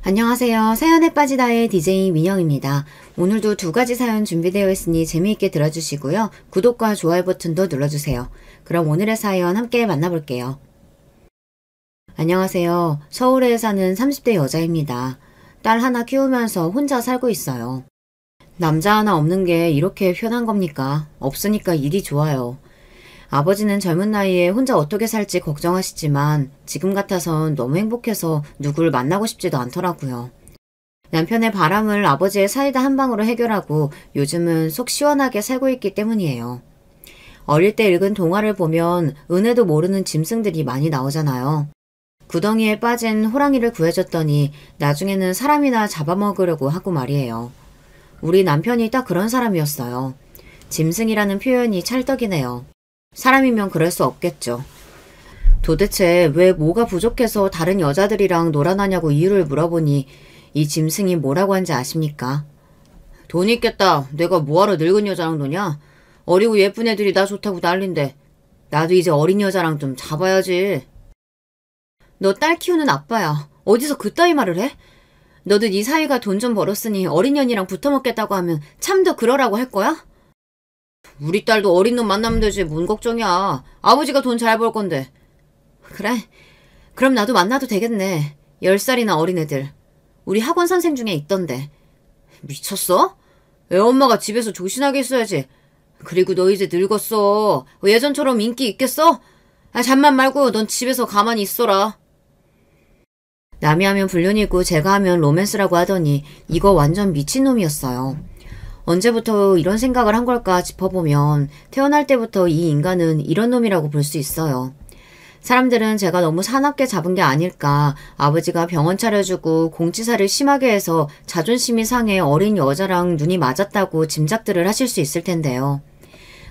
안녕하세요. 사연에 빠지다의 DJ 민영입니다. 오늘도 두 가지 사연 준비되어 있으니 재미있게 들어주시고요. 구독과 좋아요 버튼도 눌러주세요. 그럼 오늘의 사연 함께 만나볼게요. 안녕하세요. 서울에 사는 30대 여자입니다. 딸 하나 키우면서 혼자 살고 있어요. 남자 하나 없는 게 이렇게 편한 겁니까? 없으니까 일이 좋아요. 아버지는 젊은 나이에 혼자 어떻게 살지 걱정하시지만 지금 같아선 너무 행복해서 누굴 만나고 싶지도 않더라고요. 남편의 바람을 아버지의 사이다 한 방으로 해결하고 요즘은 속 시원하게 살고 있기 때문이에요. 어릴 때 읽은 동화를 보면 은혜도 모르는 짐승들이 많이 나오잖아요. 구덩이에 빠진 호랑이를 구해줬더니 나중에는 사람이나 잡아먹으려고 하고 말이에요. 우리 남편이 딱 그런 사람이었어요. 짐승이라는 표현이 찰떡이네요. 사람이면 그럴 수 없겠죠. 도대체 왜 뭐가 부족해서 다른 여자들이랑 놀아나냐고 이유를 물어보니 이 짐승이 뭐라고 한지 아십니까? 돈 있겠다. 내가 뭐하러 늙은 여자랑 노냐? 어리고 예쁜 애들이 나 좋다고 난린데 나도 이제 어린 여자랑 좀 잡아야지. 너 딸 키우는 아빠야. 어디서 그따위 말을 해? 너도 네 사위가 돈 좀 벌었으니 어린 년이랑 붙어먹겠다고 하면 참 더 그러라고 할 거야? 우리 딸도 어린 놈 만나면 되지 뭔 걱정이야. 아버지가 돈 잘 벌 건데. 그래? 그럼 나도 만나도 되겠네. 10살이나 어린 애들. 우리 학원 선생 중에 있던데. 미쳤어? 애 엄마가 집에서 조신하게 있어야지. 그리고 너 이제 늙었어. 예전처럼 인기 있겠어? 잠만 말고 넌 집에서 가만히 있어라. 남이 하면 불륜이고 제가 하면 로맨스라고 하더니 이거 완전 미친놈이었어요. 언제부터 이런 생각을 한 걸까 짚어보면 태어날 때부터 이 인간은 이런 놈이라고 볼 수 있어요. 사람들은 제가 너무 사납게 잡은 게 아닐까, 아버지가 병원 차려주고 공치사를 심하게 해서 자존심이 상해 어린 여자랑 눈이 맞았다고 짐작들을 하실 수 있을 텐데요.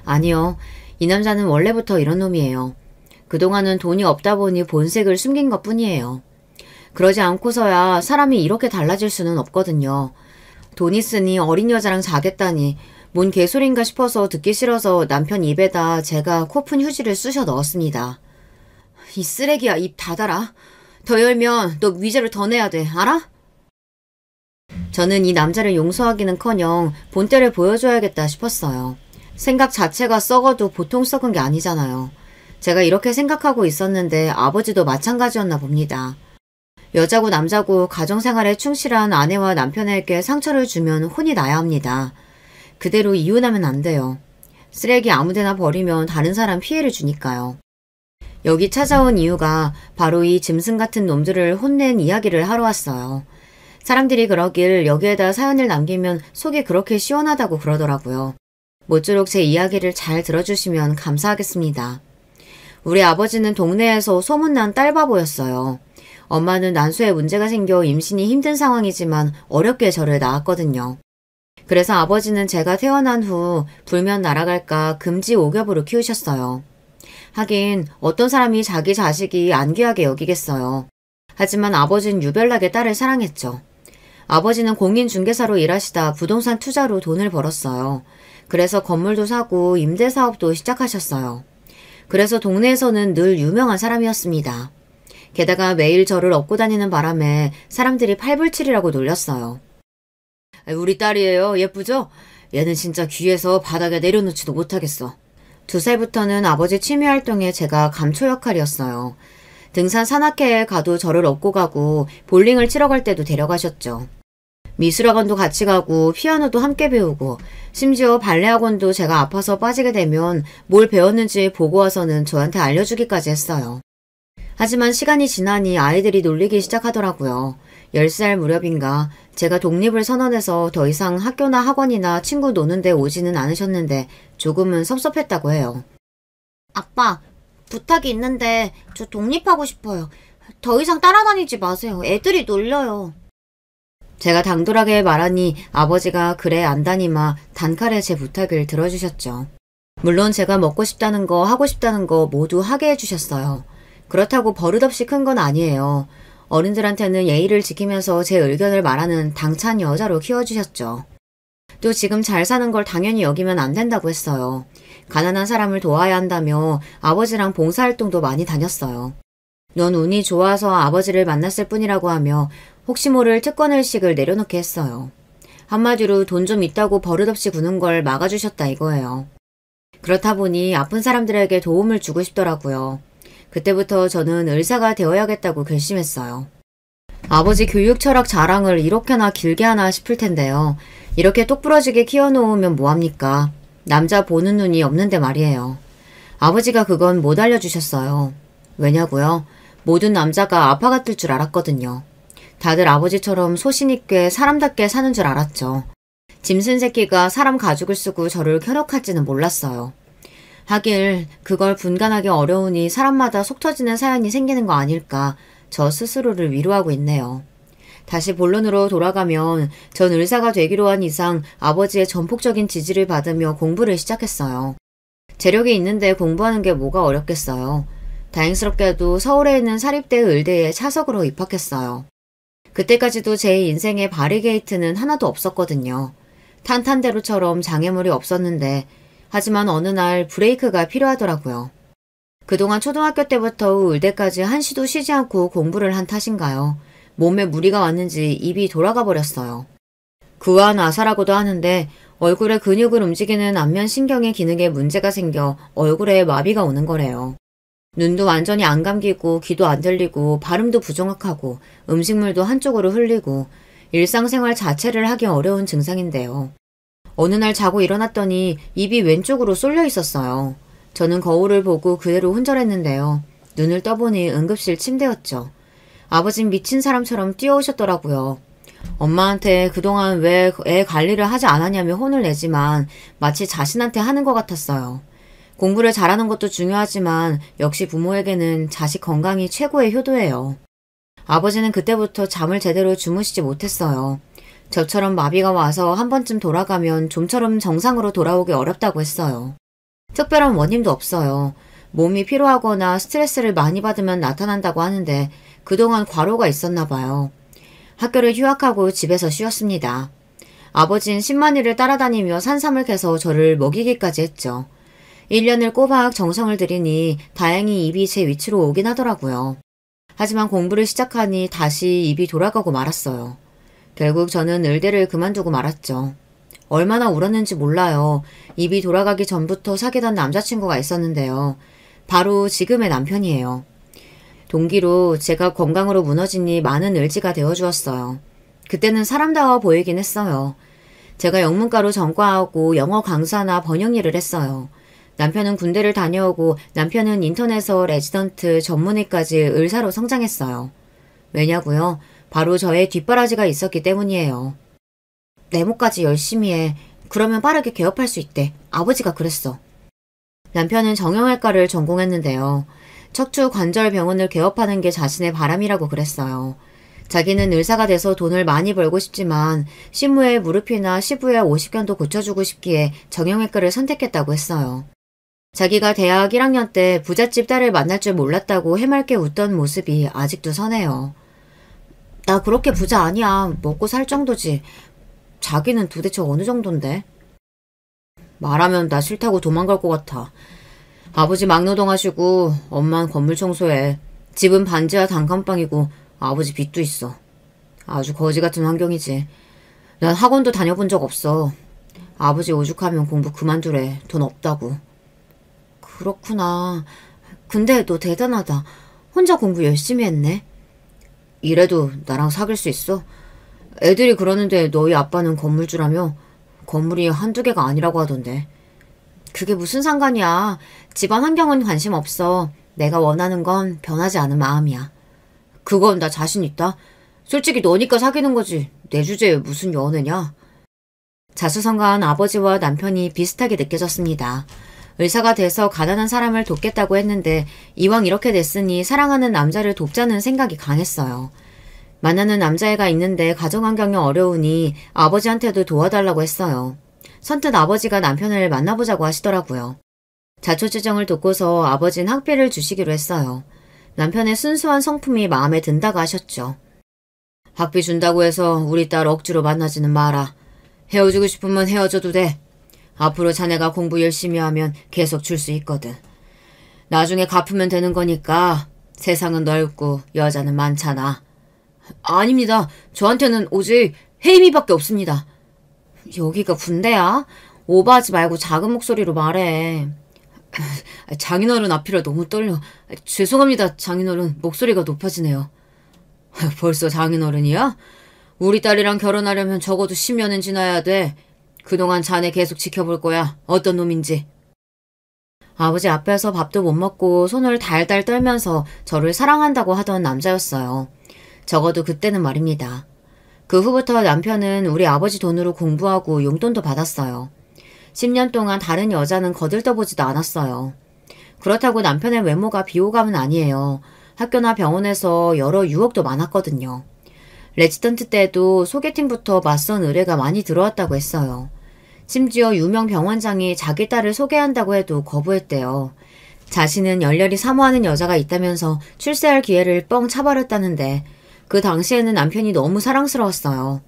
아니요. 이 남자는 원래부터 이런 놈이에요. 그동안은 돈이 없다 보니 본색을 숨긴 것 뿐이에요. 그러지 않고서야 사람이 이렇게 달라질 수는 없거든요. 돈 있으니 어린 여자랑 자겠다니 뭔 개소린가 싶어서 듣기 싫어서 남편 입에다 제가 코푼 휴지를 쑤셔 넣었습니다. 이 쓰레기야, 입 닫아라. 더 열면 너 위자료 더 내야 돼. 알아? 저는 이 남자를 용서하기는커녕 본때를 보여줘야겠다 싶었어요. 생각 자체가 썩어도 보통 썩은 게 아니잖아요. 제가 이렇게 생각하고 있었는데 아버지도 마찬가지였나 봅니다. 여자고 남자고 가정생활에 충실한 아내와 남편에게 상처를 주면 혼이 나야 합니다. 그대로 이혼하면 안 돼요. 쓰레기 아무데나 버리면 다른 사람 피해를 주니까요. 여기 찾아온 이유가 바로 이 짐승 같은 놈들을 혼낸 이야기를 하러 왔어요. 사람들이 그러길 여기에다 사연을 남기면 속이 그렇게 시원하다고 그러더라고요. 모쪼록 제 이야기를 잘 들어주시면 감사하겠습니다. 우리 아버지는 동네에서 소문난 딸바보였어요. 엄마는 난소에 문제가 생겨 임신이 힘든 상황이지만 어렵게 저를 낳았거든요. 그래서 아버지는 제가 태어난 후 불면 날아갈까 금지 오겹으로 키우셨어요. 하긴 어떤 사람이 자기 자식이 안 귀하게 여기겠어요. 하지만 아버지는 유별나게 딸을 사랑했죠. 아버지는 공인중개사로 일하시다 부동산 투자로 돈을 벌었어요. 그래서 건물도 사고 임대사업도 시작하셨어요. 그래서 동네에서는 늘 유명한 사람이었습니다. 게다가 매일 저를 업고 다니는 바람에 사람들이 팔불출이라고 놀렸어요. 우리 딸이에요. 예쁘죠? 얘는 진짜 귀해서 바닥에 내려놓지도 못하겠어. 2살부터는 아버지 취미활동에 제가 감초 역할이었어요. 등산 산악회에 가도 저를 업고 가고 볼링을 치러 갈 때도 데려가셨죠. 미술학원도 같이 가고 피아노도 함께 배우고 심지어 발레학원도 제가 아파서 빠지게 되면 뭘 배웠는지 보고 와서는 저한테 알려주기까지 했어요. 하지만 시간이 지나니 아이들이 놀리기 시작하더라고요. 10살 무렵인가 제가 독립을 선언해서 더 이상 학교나 학원이나 친구 노는 데 오지는 않으셨는데 조금은 섭섭했다고 해요. 아빠, 부탁이 있는데 저 독립하고 싶어요. 더 이상 따라다니지 마세요. 애들이 놀려요. 제가 당돌하게 말하니 아버지가 그래 안다니마 단칼에 제 부탁을 들어주셨죠. 물론 제가 먹고 싶다는 거 하고 싶다는 거 모두 하게 해주셨어요. 그렇다고 버릇없이 큰 건 아니에요. 어른들한테는 예의를 지키면서 제 의견을 말하는 당찬 여자로 키워주셨죠. 또 지금 잘 사는 걸 당연히 여기면 안 된다고 했어요. 가난한 사람을 도와야 한다며 아버지랑 봉사활동도 많이 다녔어요. 넌 운이 좋아서 아버지를 만났을 뿐이라고 하며 혹시 모를 특권의식을 내려놓게 했어요. 한마디로 돈 좀 있다고 버릇없이 구는 걸 막아주셨다 이거예요. 그렇다 보니 아픈 사람들에게 도움을 주고 싶더라고요. 그때부터 저는 의사가 되어야겠다고 결심했어요. 아버지 교육 철학 자랑을 이렇게나 길게 하나 싶을 텐데요. 이렇게 똑부러지게 키워놓으면 뭐합니까? 남자 보는 눈이 없는데 말이에요. 아버지가 그건 못 알려주셨어요. 왜냐고요? 모든 남자가 아빠 같을 줄 알았거든요. 다들 아버지처럼 소신있게 사람답게 사는 줄 알았죠. 짐승 새끼가 사람 가죽을 쓰고 저를 켜력할지는 몰랐어요. 하길 그걸 분간하기 어려우니 사람마다 속 터지는 사연이 생기는 거 아닐까 저 스스로를 위로하고 있네요. 다시 본론으로 돌아가면 전 의사가 되기로 한 이상 아버지의 전폭적인 지지를 받으며 공부를 시작했어요. 재력이 있는데 공부하는 게 뭐가 어렵겠어요. 다행스럽게도 서울에 있는 사립대 의대에 차석으로 입학했어요. 그때까지도 제 인생에 바리게이트는 하나도 없었거든요. 탄탄대로처럼 장애물이 없었는데 하지만 어느 날 브레이크가 필요하더라고요. 그동안 초등학교 때부터 의대까지 한시도 쉬지 않고 공부를 한 탓인가요? 몸에 무리가 왔는지 입이 돌아가 버렸어요. 그와 아사라고도 하는데 얼굴의 근육을 움직이는 안면신경의 기능에 문제가 생겨 얼굴에 마비가 오는 거래요. 눈도 완전히 안 감기고 귀도 안 들리고 발음도 부정확하고 음식물도 한쪽으로 흘리고 일상생활 자체를 하기 어려운 증상인데요. 어느 날 자고 일어났더니 입이 왼쪽으로 쏠려 있었어요. 저는 거울을 보고 그대로 혼절했는데요. 눈을 떠보니 응급실 침대였죠. 아버진 미친 사람처럼 뛰어오셨더라고요. 엄마한테 그동안 왜 애 관리를 하지 않았냐며 혼을 내지만 마치 자신한테 하는 것 같았어요. 공부를 잘하는 것도 중요하지만 역시 부모에게는 자식 건강이 최고의 효도예요. 아버지는 그때부터 잠을 제대로 주무시지 못했어요. 저처럼 마비가 와서 한 번쯤 돌아가면 좀처럼 정상으로 돌아오기 어렵다고 했어요. 특별한 원인도 없어요. 몸이 피로하거나 스트레스를 많이 받으면 나타난다고 하는데 그동안 과로가 있었나 봐요. 학교를 휴학하고 집에서 쉬었습니다. 아버진 10만리를 따라다니며 산삼을 캐서 저를 먹이기까지 했죠. 1년을 꼬박 정성을 들이니 다행히 입이 제 위치로 오긴 하더라고요. 하지만 공부를 시작하니 다시 입이 돌아가고 말았어요. 결국 저는 의대를 그만두고 말았죠. 얼마나 울었는지 몰라요. 입이 돌아가기 전부터 사귀던 남자친구가 있었는데요. 바로 지금의 남편이에요. 동기로 제가 건강으로 무너지니 많은 의지가 되어주었어요. 그때는 사람다워 보이긴 했어요. 제가 영문과로 전과하고 영어 강사나 번역 일을 했어요. 남편은 군대를 다녀오고 남편은 인턴에서 레지던트 전문의까지 의사로 성장했어요. 왜냐고요? 바로 저의 뒷바라지가 있었기 때문이에요. 내모까지 열심히 해. 그러면 빠르게 개업할 수 있대. 아버지가 그랬어. 남편은 정형외과를 전공했는데요. 척추관절병원을 개업하는 게 자신의 바람이라고 그랬어요. 자기는 의사가 돼서 돈을 많이 벌고 싶지만 신부의 무릎이나 시부의 오십견도 고쳐주고 싶기에 정형외과를 선택했다고 했어요. 자기가 대학 1학년 때 부잣집 딸을 만날 줄 몰랐다고 해맑게 웃던 모습이 아직도 선해요. 나 그렇게 부자 아니야. 먹고 살 정도지. 자기는 도대체 어느 정도인데? 말하면 나 싫다고 도망갈 것 같아. 아버지 막노동하시고 엄만 건물 청소해. 집은 반지하 단칸방이고 아버지 빚도 있어. 아주 거지 같은 환경이지. 난 학원도 다녀본 적 없어. 아버지 오죽하면 공부 그만두래. 돈 없다고. 그렇구나. 근데 너 대단하다. 혼자 공부 열심히 했네. 이래도 나랑 사귈 수 있어? 애들이 그러는데 너희 아빠는 건물주라며? 건물이 한두 개가 아니라고 하던데. 그게 무슨 상관이야. 집안 환경은 관심 없어. 내가 원하는 건 변하지 않은 마음이야. 그건 나 자신 있다. 솔직히 너니까 사귀는 거지. 내 주제에 무슨 연애냐. 자수성가한 아버지와 남편이 비슷하게 느껴졌습니다. 의사가 돼서 가난한 사람을 돕겠다고 했는데 이왕 이렇게 됐으니 사랑하는 남자를 돕자는 생각이 강했어요. 만나는 남자애가 있는데 가정환경이 어려우니 아버지한테도 도와달라고 했어요. 선뜻 아버지가 남편을 만나보자고 하시더라고요. 자초지정을 돕고서 아버지는 학비를 주시기로 했어요. 남편의 순수한 성품이 마음에 든다고 하셨죠. 학비 준다고 해서 우리 딸 억지로 만나지는 마라. 헤어지고 싶으면 헤어져도 돼. 앞으로 자네가 공부 열심히 하면 계속 줄 수 있거든. 나중에 갚으면 되는 거니까 세상은 넓고 여자는 많잖아. 아닙니다. 저한테는 오직 혜임이밖에 없습니다. 여기가 군대야? 오버하지 말고 작은 목소리로 말해. 장인어른 앞이라 너무 떨려. 죄송합니다, 장인어른. 목소리가 높아지네요. 벌써 장인어른이야? 우리 딸이랑 결혼하려면 적어도 10년은 지나야 돼. 그동안 자네 계속 지켜볼 거야. 어떤 놈인지. 아버지 앞에서 밥도 못 먹고 손을 달달 떨면서 저를 사랑한다고 하던 남자였어요. 적어도 그때는 말입니다. 그 후부터 남편은 우리 아버지 돈으로 공부하고 용돈도 받았어요. 10년 동안 다른 여자는 거들떠보지도 않았어요. 그렇다고 남편의 외모가 비호감은 아니에요. 학교나 병원에서 여러 유혹도 많았거든요. 레지던트 때도 소개팅부터 맞선 의뢰가 많이 들어왔다고 했어요. 심지어 유명 병원장이 자기 딸을 소개한다고 해도 거부했대요. 자신은 열렬히 사모하는 여자가 있다면서 출세할 기회를 뻥 차버렸다는데 그 당시에는 남편이 너무 사랑스러웠어요.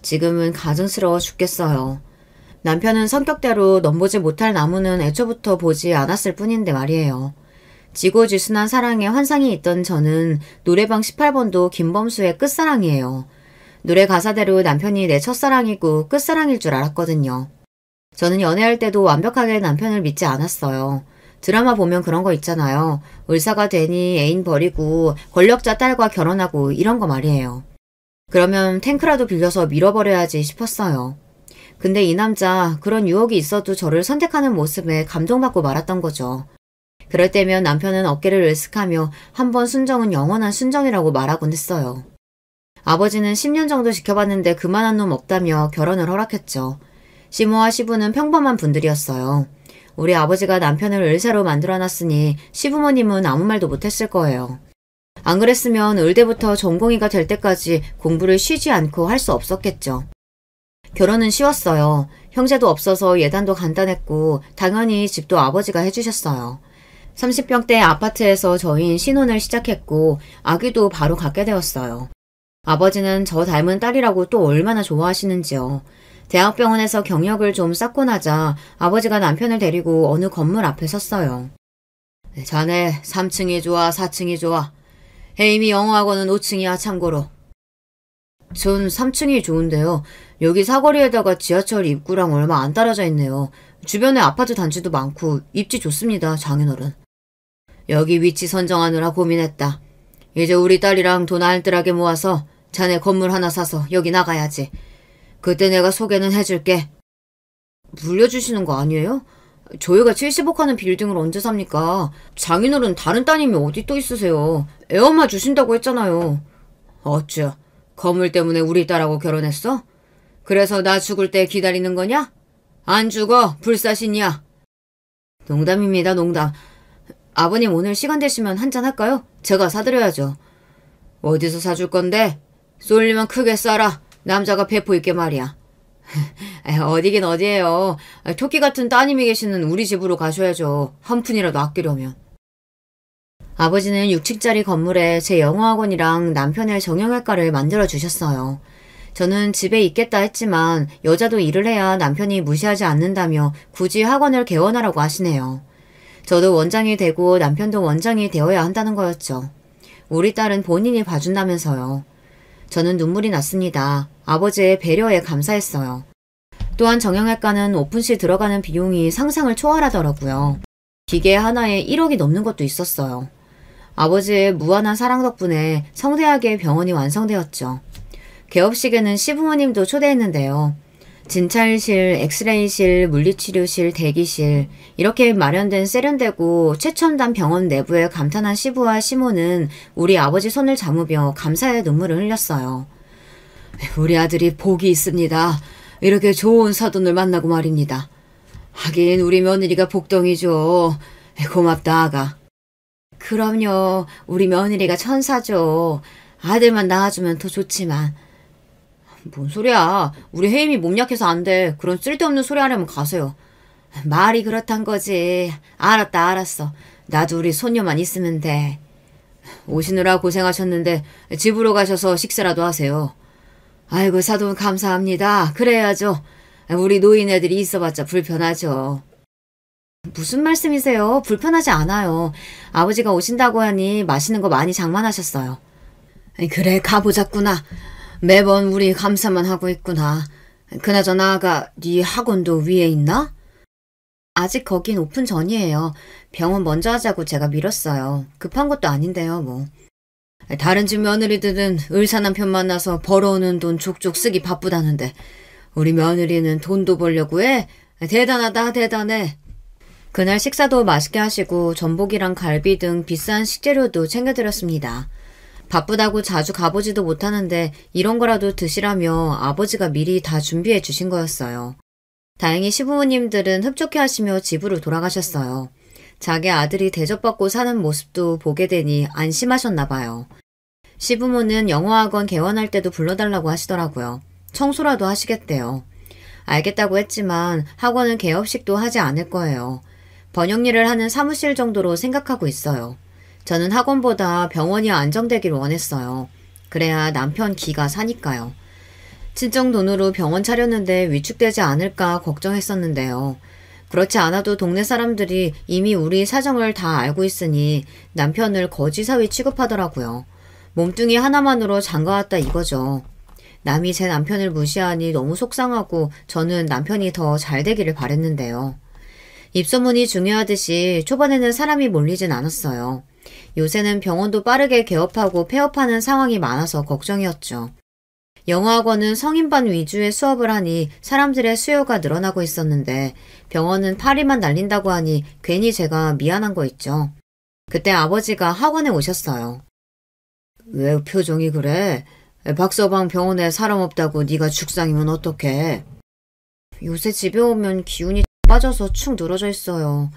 지금은 가증스러워 죽겠어요. 남편은 성격대로 넘보지 못할 나무는 애초부터 보지 않았을 뿐인데 말이에요. 지고지순한 사랑에 환상이 있던 저는 노래방 18번도 김범수의 끝사랑이에요. 노래 가사대로 남편이 내 첫사랑이고 끝사랑일 줄 알았거든요. 저는 연애할 때도 완벽하게 남편을 믿지 않았어요. 드라마 보면 그런 거 있잖아요. 의사가 되니 애인 버리고 권력자 딸과 결혼하고 이런 거 말이에요. 그러면 탱크라도 빌려서 밀어버려야지 싶었어요. 근데 이 남자 그런 유혹이 있어도 저를 선택하는 모습에 감동받고 말았던 거죠. 그럴 때면 남편은 어깨를 으쓱하며 한 번 순정은 영원한 순정이라고 말하곤 했어요. 아버지는 10년 정도 지켜봤는데 그만한 놈 없다며 결혼을 허락했죠. 시모와 시부는 평범한 분들이었어요. 우리 아버지가 남편을 의사로 만들어놨으니 시부모님은 아무 말도 못했을 거예요. 안 그랬으면 의대부터 전공의가 될 때까지 공부를 쉬지 않고 할 수 없었겠죠. 결혼은 쉬웠어요. 형제도 없어서 예단도 간단했고 당연히 집도 아버지가 해주셨어요. 30평대 아파트에서 저희는 신혼을 시작했고 아기도 바로 갖게 되었어요. 아버지는 저 닮은 딸이라고 또 얼마나 좋아하시는지요. 대학병원에서 경력을 좀 쌓고 나자 아버지가 남편을 데리고 어느 건물 앞에 섰어요. 자네 3층이 좋아 4층이 좋아. 혜임이 영어학원은 5층이야 참고로. 전 3층이 좋은데요. 여기 사거리에다가 지하철 입구랑 얼마 안 떨어져 있네요. 주변에 아파트 단지도 많고 입지 좋습니다, 장인어른. 여기 위치 선정하느라 고민했다. 이제 우리 딸이랑 돈 알뜰하게 모아서 자네 건물 하나 사서 여기 나가야지. 그때 내가 소개는 해줄게. 물려주시는 거 아니에요? 저희가 70억 하는 빌딩을 언제 삽니까? 장인어른 다른 따님이 어디 또 있으세요. 애엄마 주신다고 했잖아요. 어쭈, 건물 때문에 우리 딸하고 결혼했어? 그래서 나 죽을 때 기다리는 거냐? 안 죽어, 불사신이야. 농담입니다, 농담. 아버님 오늘 시간 되시면 한잔 할까요? 제가 사드려야죠. 어디서 사줄 건데? 쏠리면 크게 쏴라. 남자가 배포 있게 말이야. 어디긴 어디예요. 토끼 같은 따님이 계시는 우리 집으로 가셔야죠. 한 푼이라도 아끼려면. 아버지는 6층짜리 건물에 제 영어학원이랑 남편의 정형외과를 만들어주셨어요. 저는 집에 있겠다 했지만 여자도 일을 해야 남편이 무시하지 않는다며 굳이 학원을 개원하라고 하시네요. 저도 원장이 되고 남편도 원장이 되어야 한다는 거였죠. 우리 딸은 본인이 봐준다면서요. 저는 눈물이 났습니다. 아버지의 배려에 감사했어요. 또한 정형외과는 오픈시 들어가는 비용이 상상을 초월하더라고요. 기계 하나에 1억이 넘는 것도 있었어요. 아버지의 무한한 사랑 덕분에 성대하게 병원이 완성되었죠. 개업식에는 시부모님도 초대했는데요. 진찰실, 엑스레이실, 물리치료실, 대기실 이렇게 마련된 세련되고 최첨단 병원 내부에 감탄한 시부와 시모는 우리 아버지 손을 잡으며 감사의 눈물을 흘렸어요. 우리 아들이 복이 있습니다. 이렇게 좋은 사돈을 만나고 말입니다. 하긴 우리 며느리가 복덩이죠. 고맙다 아가. 그럼요. 우리 며느리가 천사죠. 아들만 낳아주면 더 좋지만. 뭔 소리야. 우리 혜임이 몸 약해서 안 돼. 그런 쓸데없는 소리 하려면 가세요. 말이 그렇단 거지. 알았다 알았어. 나도 우리 손녀만 있으면 돼. 오시느라 고생하셨는데 집으로 가셔서 식사라도 하세요. 아이고 사돈 감사합니다. 그래야죠. 우리 노인애들이 있어봤자 불편하죠. 무슨 말씀이세요? 불편하지 않아요. 아버지가 오신다고 하니 맛있는 거 많이 장만하셨어요. 그래, 가보자꾸나. 매번 우리 감사만 하고 있구나. 그나저나 아가, 네 학원도 위에 있나? 아직 거긴 오픈 전이에요. 병원 먼저 하자고 제가 미뤘어요. 급한 것도 아닌데요, 뭐. 다른 집 며느리들은 의사 남편 만나서 벌어오는 돈 족족 쓰기 바쁘다는데 우리 며느리는 돈도 벌려고 해? 대단하다, 대단해. 그날 식사도 맛있게 하시고 전복이랑 갈비 등 비싼 식재료도 챙겨드렸습니다. 바쁘다고 자주 가보지도 못하는데 이런 거라도 드시라며 아버지가 미리 다 준비해 주신 거였어요. 다행히 시부모님들은 흡족해 하시며 집으로 돌아가셨어요. 자기 아들이 대접받고 사는 모습도 보게 되니 안심하셨나 봐요. 시부모는 영어학원 개원할 때도 불러달라고 하시더라고요. 청소라도 하시겠대요. 알겠다고 했지만 학원은 개업식도 하지 않을 거예요. 번역일을 하는 사무실 정도로 생각하고 있어요. 저는 학원보다 병원이 안정되길 원했어요. 그래야 남편 기가 사니까요. 친정 돈으로 병원 차렸는데 위축되지 않을까 걱정했었는데요. 그렇지 않아도 동네 사람들이 이미 우리 사정을 다 알고 있으니 남편을 거지사위 취급하더라고요. 몸뚱이 하나만으로 장가왔다 이거죠. 남이 제 남편을 무시하니 너무 속상하고 저는 남편이 더 잘 되기를 바랬는데요. 입소문이 중요하듯이 초반에는 사람이 몰리진 않았어요. 요새는 병원도 빠르게 개업하고 폐업하는 상황이 많아서 걱정이었죠. 영어학원은 성인반 위주의 수업을 하니 사람들의 수요가 늘어나고 있었는데 병원은 파리만 날린다고 하니 괜히 제가 미안한 거 있죠. 그때 아버지가 학원에 오셨어요. 왜 표정이 그래? 박서방 병원에 사람 없다고 네가 죽상이면 어떡해? 요새 집에 오면 기운이 빠져서 축 늘어져 있어요.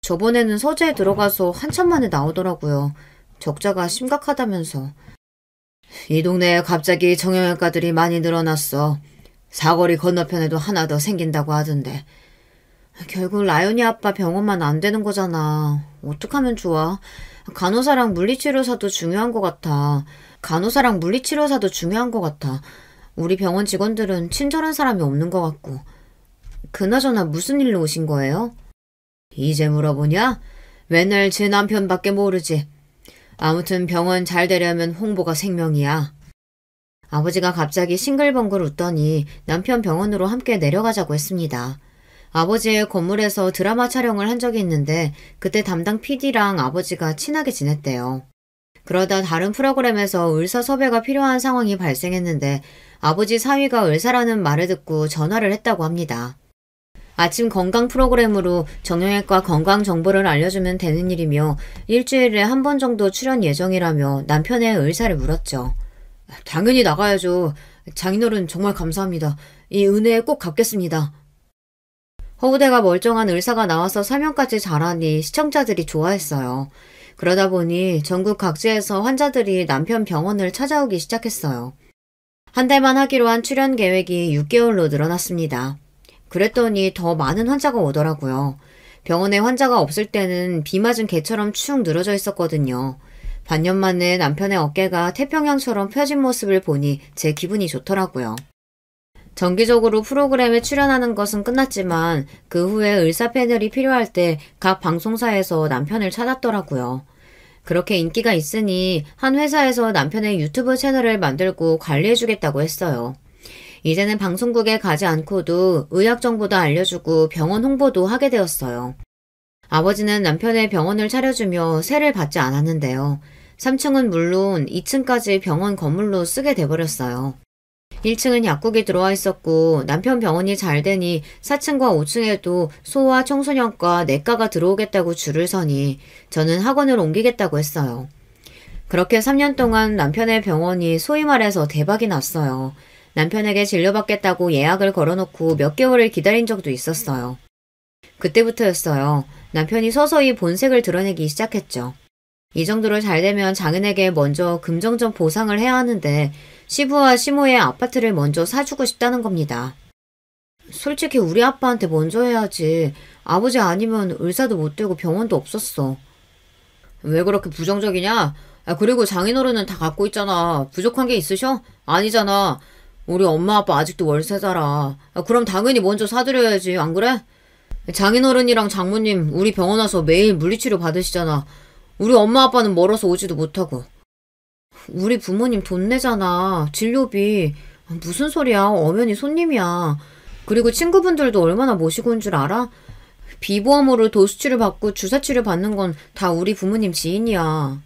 저번에는 서재에 들어가서 한참 만에 나오더라고요. 적자가 심각하다면서. 이 동네에 갑자기 정형외과들이 많이 늘어났어. 사거리 건너편에도 하나 더 생긴다고 하던데. 결국 라연이 아빠 병원만 안 되는 거잖아. 어떡하면 좋아? 간호사랑 물리치료사도 중요한 것 같아. 우리 병원 직원들은 친절한 사람이 없는 것 같고. 그나저나 무슨 일로 오신 거예요? 이제 물어보냐? 맨날 제 남편밖에 모르지. 아무튼 병원 잘 되려면 홍보가 생명이야. 아버지가 갑자기 싱글벙글 웃더니 남편 병원으로 함께 내려가자고 했습니다. 아버지의 건물에서 드라마 촬영을 한 적이 있는데 그때 담당 PD랑 아버지가 친하게 지냈대요. 그러다 다른 프로그램에서 의사 섭외가 필요한 상황이 발생했는데 아버지 사위가 의사라는 말을 듣고 전화를 했다고 합니다. 아침 건강 프로그램으로 정형외과 건강 정보를 알려주면 되는 일이며 일주일에 한 번 정도 출연 예정이라며 남편의 의사를 물었죠. 당연히 나가야죠. 장인어른 정말 감사합니다. 이 은혜에 꼭 갚겠습니다. 허우대가 멀쩡한 의사가 나와서 설명까지 잘하니 시청자들이 좋아했어요. 그러다 보니 전국 각지에서 환자들이 남편 병원을 찾아오기 시작했어요. 한 달만 하기로 한 출연 계획이 6개월로 늘어났습니다. 그랬더니 더 많은 환자가 오더라고요. 병원에 환자가 없을 때는 비 맞은 개처럼 축 늘어져 있었거든요. 반년 만에 남편의 어깨가 태평양처럼 펴진 모습을 보니 제 기분이 좋더라고요. 정기적으로 프로그램에 출연하는 것은 끝났지만 그 후에 의사 패널이 필요할 때 각 방송사에서 남편을 찾았더라고요. 그렇게 인기가 있으니 한 회사에서 남편의 유튜브 채널을 만들고 관리해주겠다고 했어요. 이제는 방송국에 가지 않고도 의학 정보도 알려주고 병원 홍보도 하게 되었어요. 아버지는 남편의 병원을 차려주며 세를 받지 않았는데요. 3층은 물론 2층까지 병원 건물로 쓰게 돼버렸어요. 1층은 약국이 들어와 있었고 남편 병원이 잘 되니 4층과 5층에도 소아 청소년과 내과가 들어오겠다고 줄을 서니 저는 학원을 옮기겠다고 했어요. 그렇게 3년 동안 남편의 병원이 소위 말해서 대박이 났어요. 남편에게 진료받겠다고 예약을 걸어놓고 몇 개월을 기다린 적도 있었어요. 그때부터였어요. 남편이 서서히 본색을 드러내기 시작했죠. 이 정도로 잘 되면 장인에게 먼저 금전적 보상을 해야 하는데 시부와 시모의 아파트를 먼저 사주고 싶다는 겁니다. 솔직히 우리 아빠한테 먼저 해야지. 아버지 아니면 의사도 못 되고 병원도 없었어. 왜 그렇게 부정적이냐? 그리고 장인어른은 다 갖고 있잖아. 부족한 게 있으셔? 아니잖아. 우리 엄마 아빠 아직도 월세 살아. 그럼 당연히 먼저 사드려야지. 안 그래? 장인어른이랑 장모님 우리 병원 와서 매일 물리치료 받으시잖아. 우리 엄마 아빠는 멀어서 오지도 못하고. 우리 부모님 돈 내잖아. 진료비. 무슨 소리야. 엄연히 손님이야. 그리고 친구분들도 얼마나 모시고 온 줄 알아? 비보험으로 도수치료 받고 주사치료 받는 건 다 우리 부모님 지인이야.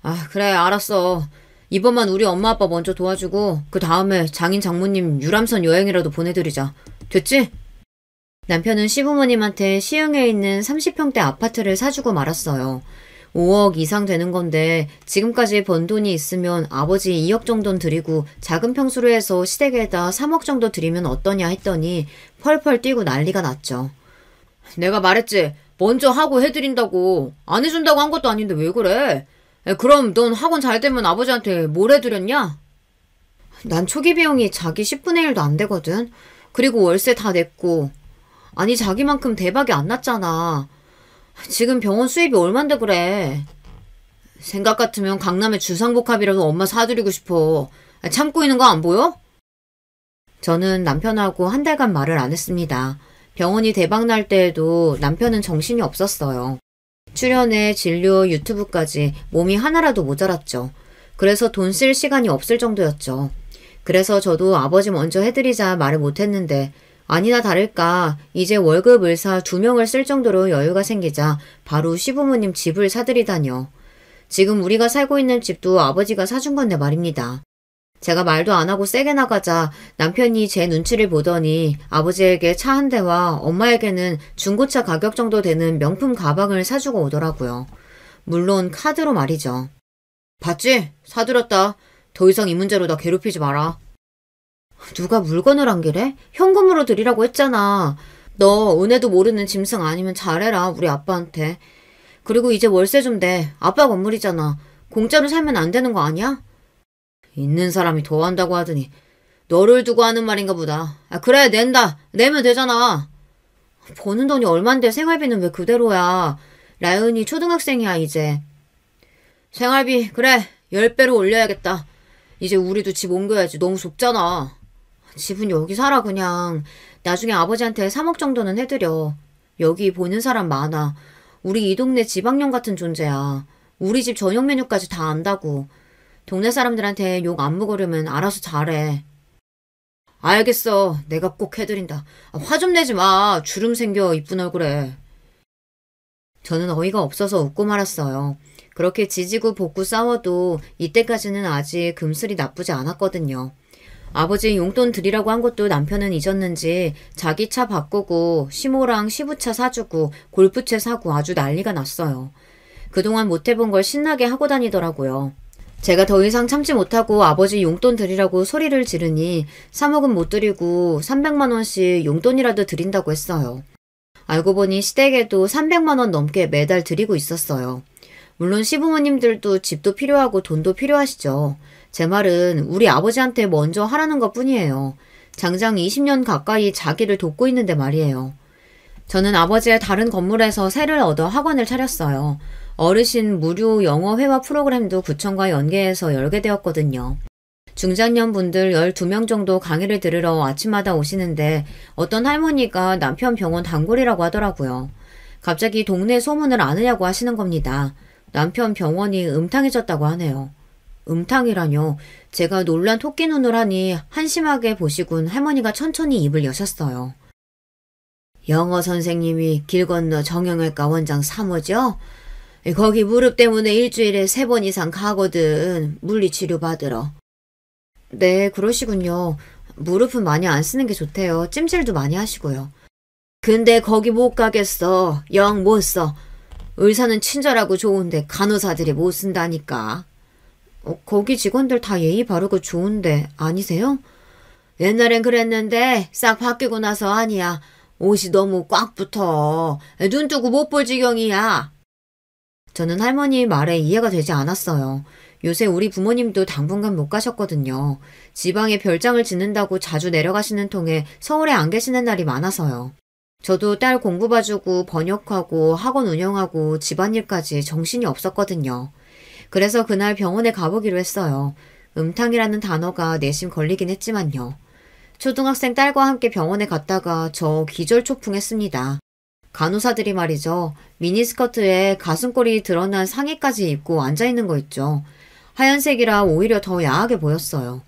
아, 그래, 알았어. 이번만 우리 엄마 아빠 먼저 도와주고 그 다음에 장인 장모님 유람선 여행이라도 보내드리자. 됐지? 남편은 시부모님한테 시흥에 있는 30평대 아파트를 사주고 말았어요. 5억 이상 되는 건데 지금까지 번 돈이 있으면 아버지 2억 정도는 드리고 작은 평수로 해서 시댁에다 3억 정도 드리면 어떠냐 했더니 펄펄 뛰고 난리가 났죠. 내가 말했지. 먼저 하고 해드린다고. 안 해준다고 한 것도 아닌데 왜 그래? 그럼 넌 학원 잘 되면 아버지한테 뭘 해드렸냐? 난 초기 비용이 자기 10분의 1도 안 되거든. 그리고 월세 다 냈고. 아니 자기만큼 대박이 안 났잖아. 지금 병원 수입이 얼만데 그래. 생각 같으면 강남에 주상복합이라도 엄마 사드리고 싶어. 참고 있는 거 안 보여? 저는 남편하고 한 달간 말을 안 했습니다. 병원이 대박 날 때에도 남편은 정신이 없었어요. 출연에 진료, 유튜브까지 몸이 하나라도 모자랐죠. 그래서 돈 쓸 시간이 없을 정도였죠. 그래서 저도 아버지 먼저 해드리자 말을 못했는데 아니나 다를까 이제 월급 의사 2명을 쓸 정도로 여유가 생기자 바로 시부모님 집을 사드리다뇨. 지금 우리가 살고 있는 집도 아버지가 사준 건데 말입니다. 제가 말도 안 하고 세게 나가자 남편이 제 눈치를 보더니 아버지에게 차 한 대와 엄마에게는 중고차 가격 정도 되는 명품 가방을 사주고 오더라고요. 물론 카드로 말이죠. 봤지? 사들였다. 더 이상 이 문제로 나 괴롭히지 마라. 누가 물건을 안 기래? 현금으로 드리라고 했잖아. 너 은혜도 모르는 짐승 아니면 잘해라 우리 아빠한테. 그리고 이제 월세 좀 내. 아빠 건물이잖아. 공짜로 살면 안 되는 거 아니야? 있는 사람이 더 한다고 하더니 너를 두고 하는 말인가 보다. 아, 그래 낸다. 내면 되잖아. 버는 돈이 얼만데 생활비는 왜 그대로야. 라연이 초등학생이야 이제. 생활비 그래 10배로 올려야겠다. 이제 우리도 집 옮겨야지. 너무 좁잖아. 집은 여기 살아 그냥. 나중에 아버지한테 3억 정도는 해드려. 여기 보는 사람 많아. 우리 이 동네 지방령 같은 존재야. 우리 집 저녁 메뉴까지 다 안다고. 동네 사람들한테 욕 안 먹으려면 알아서 잘해. 알겠어. 내가 꼭 해드린다. 화 좀 내지 마. 주름 생겨 이쁜 얼굴에. 저는 어이가 없어서 웃고 말았어요. 그렇게 지지고 볶고 싸워도 이때까지는 아직 금슬이 나쁘지 않았거든요. 아버지 용돈 드리라고 한 것도 남편은 잊었는지 자기 차 바꾸고 시모랑 시부차 사주고 골프채 사고 아주 난리가 났어요. 그동안 못해본 걸 신나게 하고 다니더라고요. 제가 더 이상 참지 못하고 아버지 용돈 드리라고 소리를 지르니 3억은 못 드리고 300만 원씩 용돈이라도 드린다고 했어요. 알고 보니 시댁에도 300만 원 넘게 매달 드리고 있었어요. 물론 시부모님들도 집도 필요하고 돈도 필요하시죠. 제 말은 우리 아버지한테 먼저 하라는 것 뿐이에요. 장장 20년 가까이 자기를 돕고 있는데 말이에요. 저는 아버지의 다른 건물에서 세를 얻어 학원을 차렸어요. 어르신 무료 영어 회화 프로그램도 구청과 연계해서 열게 되었거든요. 중장년 분들 12명 정도 강의를 들으러 아침마다 오시는데 어떤 할머니가 남편 병원 단골이라고 하더라고요. 갑자기 동네 소문을 아느냐고 하시는 겁니다. 남편 병원이 음탕해졌다고 하네요. 음탕이라뇨. 제가 놀란 토끼 눈을 하니 한심하게 보시군 할머니가 천천히 입을 여셨어요. 영어 선생님이 길 건너 정형외과 원장 사모죠? 거기 무릎 때문에 일주일에 3번 이상 가거든. 물리치료 받으러. 네, 그러시군요. 무릎은 많이 안 쓰는 게 좋대요. 찜질도 많이 하시고요. 근데 거기 못 가겠어. 영 못 써. 의사는 친절하고 좋은데 간호사들이 못 쓴다니까. 거기 직원들 다 예의 바르고 좋은데 아니세요? 옛날엔 그랬는데 싹 바뀌고 나서 아니야. 옷이 너무 꽉 붙어. 눈 뜨고 못 볼 지경이야. 저는 할머니 말에 이해가 되지 않았어요. 요새 우리 부모님도 당분간 못 가셨거든요. 지방에 별장을 짓는다고 자주 내려가시는 통에 서울에 안 계시는 날이 많아서요. 저도 딸 공부 봐주고 번역하고 학원 운영하고 집안일까지 정신이 없었거든요. 그래서 그날 병원에 가보기로 했어요. 음탕이라는 단어가 내심 걸리긴 했지만요. 초등학생 딸과 함께 병원에 갔다가 저 기절초풍했습니다. 간호사들이 말이죠. 미니스커트에 가슴골이 드러난 상의까지 입고 앉아있는 거 있죠. 하얀색이라 오히려 더 야하게 보였어요.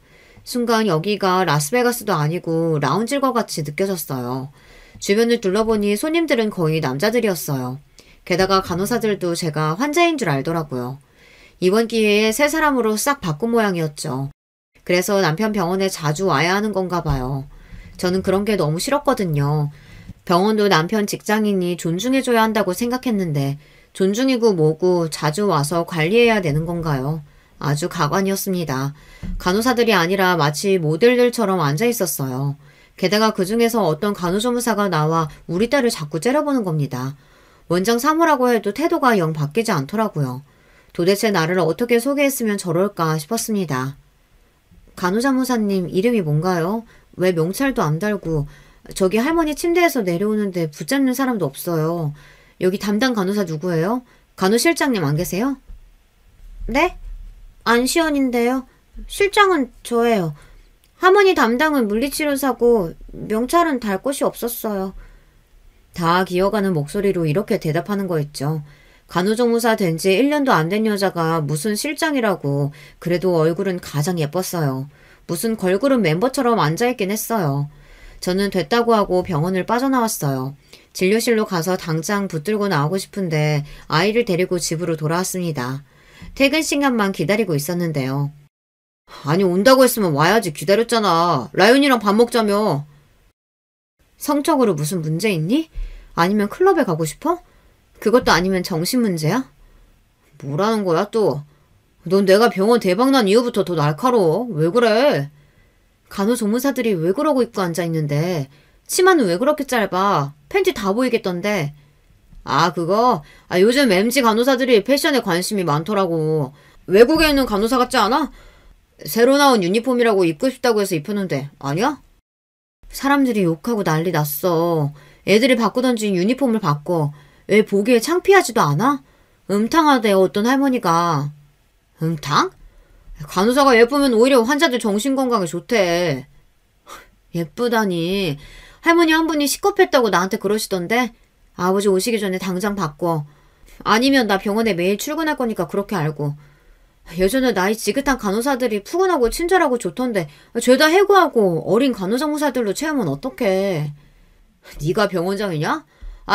순간 여기가 라스베가스도 아니고 라운지일 것 같이 느껴졌어요. 주변을 둘러보니 손님들은 거의 남자들이었어요. 게다가 간호사들도 제가 환자인 줄 알더라고요. 이번 기회에 새 사람으로 싹 바꾼 모양이었죠. 그래서 남편 병원에 자주 와야 하는 건가 봐요. 저는 그런 게 너무 싫었거든요. 병원도 남편 직장인이 존중해줘야 한다고 생각했는데 존중이고 뭐고 자주 와서 관리해야 되는 건가요? 아주 가관이었습니다. 간호사들이 아니라 마치 모델들처럼 앉아 있었어요. 게다가 그 중에서 어떤 간호조무사가 나와 우리 딸을 자꾸 째려보는 겁니다. 원장 사모라고 해도 태도가 영 바뀌지 않더라고요. 도대체 나를 어떻게 소개했으면 저럴까 싶었습니다. 간호자무사님 이름이 뭔가요? 왜 명찰도 안 달고 저기 할머니 침대에서 내려오는데 붙잡는 사람도 없어요. 여기 담당 간호사 누구예요? 간호실장님 안 계세요? 네? 안시연인데요. 실장은 저예요. 할머니 담당은 물리치료사고 명찰은 달 곳이 없었어요. 다 기어가는 목소리로 이렇게 대답하는 거였죠. 간호조무사 된 지 1년도 안 된 여자가 무슨 실장이라고. 그래도 얼굴은 가장 예뻤어요. 무슨 걸그룹 멤버처럼 앉아있긴 했어요. 저는 됐다고 하고 병원을 빠져나왔어요. 진료실로 가서 당장 붙들고 나오고 싶은데 아이를 데리고 집으로 돌아왔습니다. 퇴근 시간만 기다리고 있었는데요. 아니 온다고 했으면 와야지. 기다렸잖아. 라윤이랑 밥 먹자며. 성적으로 무슨 문제 있니? 아니면 클럽에 가고 싶어? 그것도 아니면 정신 문제야? 뭐라는 거야 또? 넌 내가 병원 대박난 이후부터 더 날카로워. 왜 그래? 간호조무사들이 왜 그러고 입고 앉아있는데 치마는 왜 그렇게 짧아? 팬티 다 보이겠던데. 아 그거? 요즘 MG 간호사들이 패션에 관심이 많더라고. 외국에 있는 간호사 같지 않아? 새로 나온 유니폼이라고 입고 싶다고 해서 입혔는데 아니야? 사람들이 욕하고 난리 났어. 애들이 바꾸던지 유니폼을 바꿔. 왜 보기에 창피하지도 않아? 음탕하대 어떤 할머니가. 음탕? 간호사가 예쁘면 오히려 환자들 정신건강에 좋대. 예쁘다니. 할머니 한 분이 시겁했다고 나한테 그러시던데. 아버지 오시기 전에 당장 바꿔. 아니면 나 병원에 매일 출근할 거니까 그렇게 알고. 예전에 나이 지긋한 간호사들이 푸근하고 친절하고 좋던데 죄다 해고하고 어린 간호조무사들로 채우면 어떡해. 네가 병원장이냐?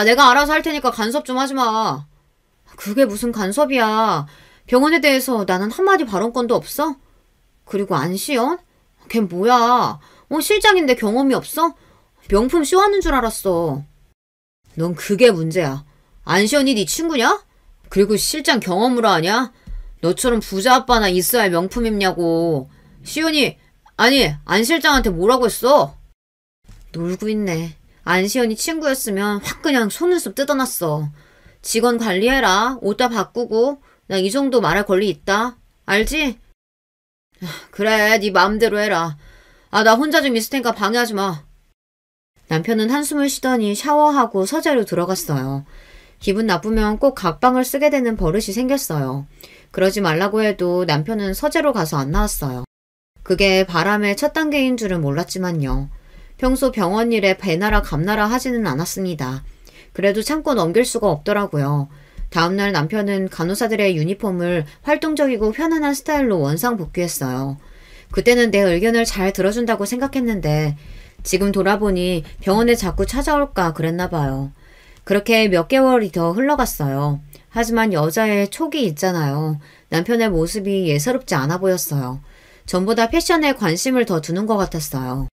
내가 알아서 할 테니까 간섭 좀 하지 마. 그게 무슨 간섭이야. 병원에 대해서 나는 한마디 발언권도 없어? 그리고 안시연? 걘 뭐야? 실장인데 경험이 없어? 명품 쇼하는 줄 알았어. 넌 그게 문제야. 안시연이 네 친구냐? 그리고 실장 경험으로 하냐? 너처럼 부자 아빠나 있어야 할 명품 입냐고. 시연이 아니 안 실장한테 뭐라고 했어? 놀고 있네. 안시연이 친구였으면 확 그냥 속눈썹 뜯어놨어. 직원 관리해라. 옷 다 바꾸고. 나 이 정도 말할 권리 있다. 알지? 그래 네 마음대로 해라. 나 혼자 좀 있을 테니까 방해하지 마. 남편은 한숨을 쉬더니 샤워하고 서재로 들어갔어요. 기분 나쁘면 꼭 각방을 쓰게 되는 버릇이 생겼어요. 그러지 말라고 해도 남편은 서재로 가서 안 나왔어요. 그게 바람의 첫 단계인 줄은 몰랐지만요. 평소 병원 일에 배나라 감나라 하지는 않았습니다. 그래도 참고 넘길 수가 없더라고요. 다음날 남편은 간호사들의 유니폼을 활동적이고 편안한 스타일로 원상 복귀했어요. 그때는 내 의견을 잘 들어준다고 생각했는데 지금 돌아보니 병원에 자꾸 찾아올까 그랬나 봐요. 그렇게 몇 개월이 더 흘러갔어요. 하지만 여자의 촉이 있잖아요. 남편의 모습이 예사롭지 않아 보였어요. 전보다 패션에 관심을 더 두는 것 같았어요.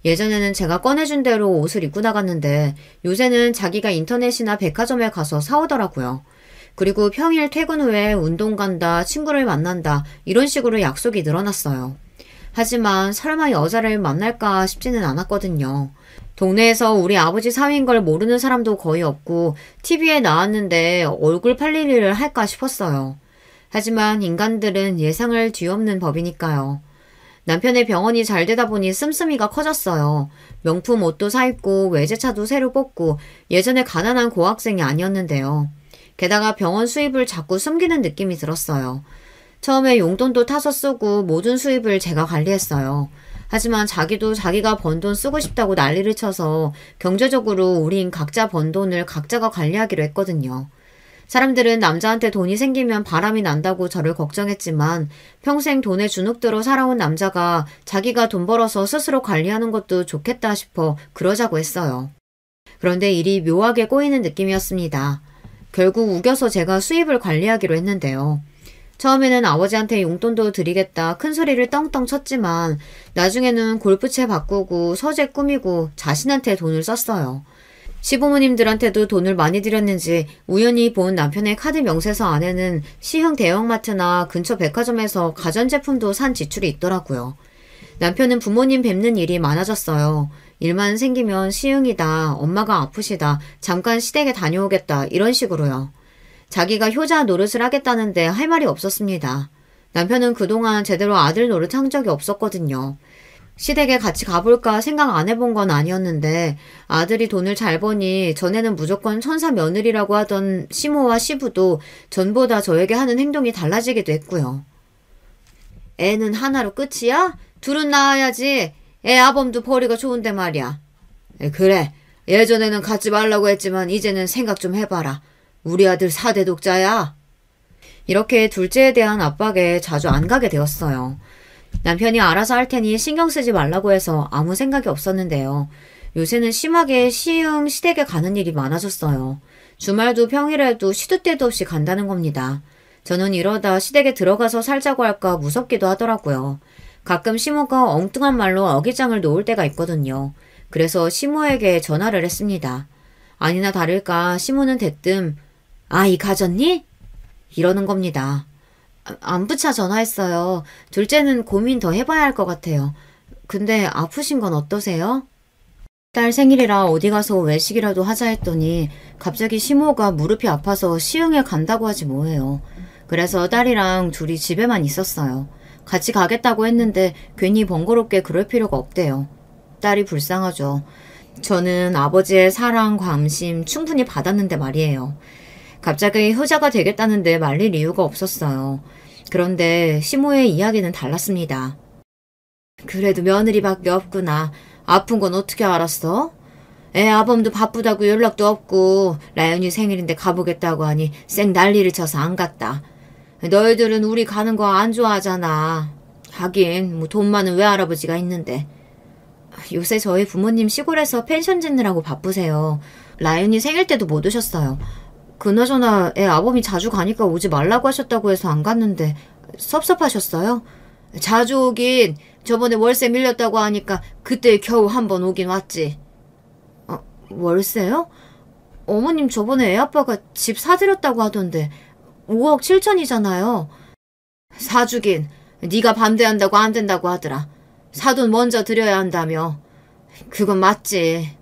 예전에는 제가 꺼내준 대로 옷을 입고 나갔는데 요새는 자기가 인터넷이나 백화점에 가서 사오더라고요. 그리고 평일 퇴근 후에 운동 간다, 친구를 만난다 이런 식으로 약속이 늘어났어요. 하지만 설마 여자를 만날까 싶지는 않았거든요. 동네에서 우리 아버지 사위인 걸 모르는 사람도 거의 없고 TV에 나왔는데 얼굴 팔릴 일을 할까 싶었어요. 하지만 인간들은 예상을 뒤엎는 법이니까요. 남편의 병원이 잘 되다 보니 씀씀이가 커졌어요. 명품 옷도 사입고 외제차도 새로 뽑고 예전에 가난한 고학생이 아니었는데요. 게다가 병원 수입을 자꾸 숨기는 느낌이 들었어요. 처음에 용돈도 타서 쓰고 모든 수입을 제가 관리했어요. 하지만 자기도 자기가 번 돈 쓰고 싶다고 난리를 쳐서 경제적으로 우린 각자 번 돈을 각자가 관리하기로 했거든요. 사람들은 남자한테 돈이 생기면 바람이 난다고 저를 걱정했지만 평생 돈에 주눅들어 살아온 남자가 자기가 돈 벌어서 스스로 관리하는 것도 좋겠다 싶어 그러자고 했어요. 그런데 일이 묘하게 꼬이는 느낌이었습니다. 결국 우겨서 제가 수입을 관리하기로 했는데요. 처음에는 아버지한테 용돈도 드리겠다 큰 소리를 떵떵 쳤지만 나중에는 골프채 바꾸고 서재 꾸미고 자신한테 돈을 썼어요. 시부모님들한테도 돈을 많이 드렸는지 우연히 본 남편의 카드 명세서 안에는 시흥 대형마트나 근처 백화점에서 가전제품도 산 지출이 있더라고요. 남편은 부모님 뵙는 일이 많아졌어요. 일만 생기면 시흥이다, 엄마가 아프시다, 잠깐 시댁에 다녀오겠다 이런 식으로요. 자기가 효자 노릇을 하겠다는데 할 말이 없었습니다. 남편은 그동안 제대로 아들 노릇 한 적이 없었거든요. 시댁에 같이 가볼까 생각 안 해본 건 아니었는데 아들이 돈을 잘 버니 전에는 무조건 천사 며느리라고 하던 시모와 시부도 전보다 저에게 하는 행동이 달라지기도 했고요. 애는 하나로 끝이야? 둘은 낳아야지. 애 아범도 벌이가 좋은데 말이야. 그래. 예전에는 갖지 말라고 했지만 이제는 생각 좀 해봐라. 우리 아들 4대 독자야. 이렇게 둘째에 대한 압박에 자주 안 가게 되었어요. 남편이 알아서 할 테니 신경 쓰지 말라고 해서 아무 생각이 없었는데요. 요새는 심하게 시흥 시댁에 가는 일이 많아졌어요. 주말도 평일에도 시도 때도 없이 간다는 겁니다. 저는 이러다 시댁에 들어가서 살자고 할까 무섭기도 하더라고요. 가끔 시모가 엉뚱한 말로 어깃장을 놓을 때가 있거든요. 그래서 시모에게 전화를 했습니다. 아니나 다를까 시모는 대뜸 아이 가졌니? 이러는 겁니다. 안부차 전화했어요. 둘째는 고민 더 해봐야 할 것 같아요. 근데 아프신 건 어떠세요? 딸 생일이라 어디 가서 외식이라도 하자 했더니 갑자기 시모가 무릎이 아파서 시흥에 간다고 하지 뭐해요. 그래서 딸이랑 둘이 집에만 있었어요. 같이 가겠다고 했는데 괜히 번거롭게 그럴 필요가 없대요. 딸이 불쌍하죠. 저는 아버지의 사랑, 관심 충분히 받았는데 말이에요. 갑자기 효자가 되겠다는데 말릴 이유가 없었어요. 그런데 시모의 이야기는 달랐습니다. 그래도 며느리밖에 없구나. 아픈 건 어떻게 알았어? 애 아범도 바쁘다고 연락도 없고 라연이 생일인데 가보겠다고 하니 쌩 난리를 쳐서 안 갔다. 너희들은 우리 가는 거 안 좋아하잖아. 하긴 뭐 돈 많은 외할아버지가 있는데. 요새 저희 부모님 시골에서 펜션 짓느라고 바쁘세요. 라연이 생일 때도 못 오셨어요. 그나저나 애 아범이 자주 가니까 오지 말라고 하셨다고 해서 안 갔는데 섭섭하셨어요? 자주 오긴 저번에 월세 밀렸다고 하니까 그때 겨우 한 번 오긴 왔지. 월세요? 어머님 저번에 애 아빠가 집 사드렸다고 하던데 5억 7천이잖아요. 사주긴 네가 반대한다고 안 된다고 하더라. 사돈 먼저 드려야 한다며. 그건 맞지.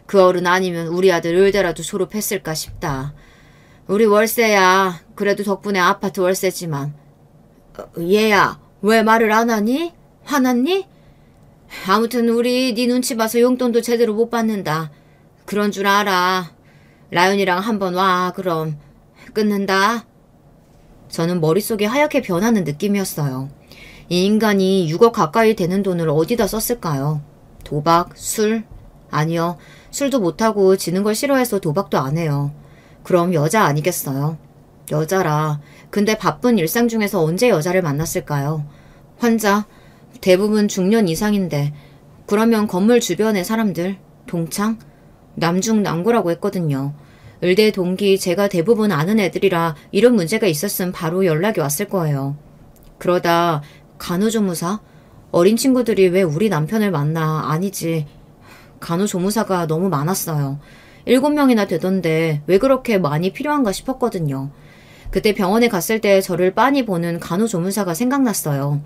그 어른 아니면 우리 아들 의대라도 졸업했을까 싶다. 우리 월세야. 그래도 덕분에 아파트 월세지만. 얘야, 왜 말을 안 하니? 화났니? 아무튼 우리 네 눈치 봐서 용돈도 제대로 못 받는다. 그런 줄 알아. 라연이랑 한번 와. 그럼 끊는다. 저는 머릿속이 하얗게 변하는 느낌이었어요. 이 인간이 6억 가까이 되는 돈을 어디다 썼을까요? 도박? 술? 아니요. 술도 못하고 지는 걸 싫어해서 도박도 안 해요. 그럼 여자 아니겠어요? 여자라. 근데 바쁜 일상 중에서 언제 여자를 만났을까요? 환자? 대부분 중년 이상인데. 그러면 건물 주변의 사람들? 동창? 남중남고라고 했거든요. 의대 동기 제가 대부분 아는 애들이라 이런 문제가 있었으면 바로 연락이 왔을 거예요. 그러다 간호조무사? 어린 친구들이 왜 우리 남편을 만나? 아니지. 간호조무사가 너무 많았어요. 7명이나 되던데 왜 그렇게 많이 필요한가 싶었거든요. 그때 병원에 갔을 때 저를 빤히 보는 간호조무사가 생각났어요.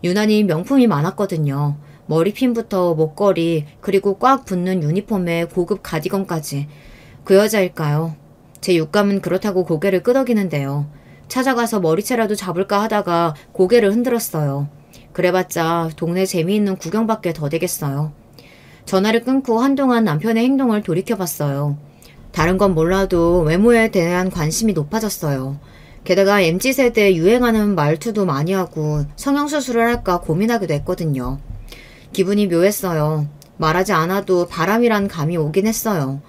유난히 명품이 많았거든요. 머리핀부터 목걸이 그리고 꽉 붙는 유니폼에 고급 가디건까지. 그 여자일까요? 제 육감은 그렇다고 고개를 끄덕이는데요. 찾아가서 머리채라도 잡을까 하다가 고개를 흔들었어요. 그래봤자 동네 재미있는 구경밖에 더 되겠어요. 전화를 끊고 한동안 남편의 행동을 돌이켜봤어요. 다른 건 몰라도 외모에 대한 관심이 높아졌어요. 게다가 MZ세대에 유행하는 말투도 많이 하고 성형수술을 할까 고민하기도 했거든요. 기분이 묘했어요. 말하지 않아도 바람이란 감이 오긴 했어요.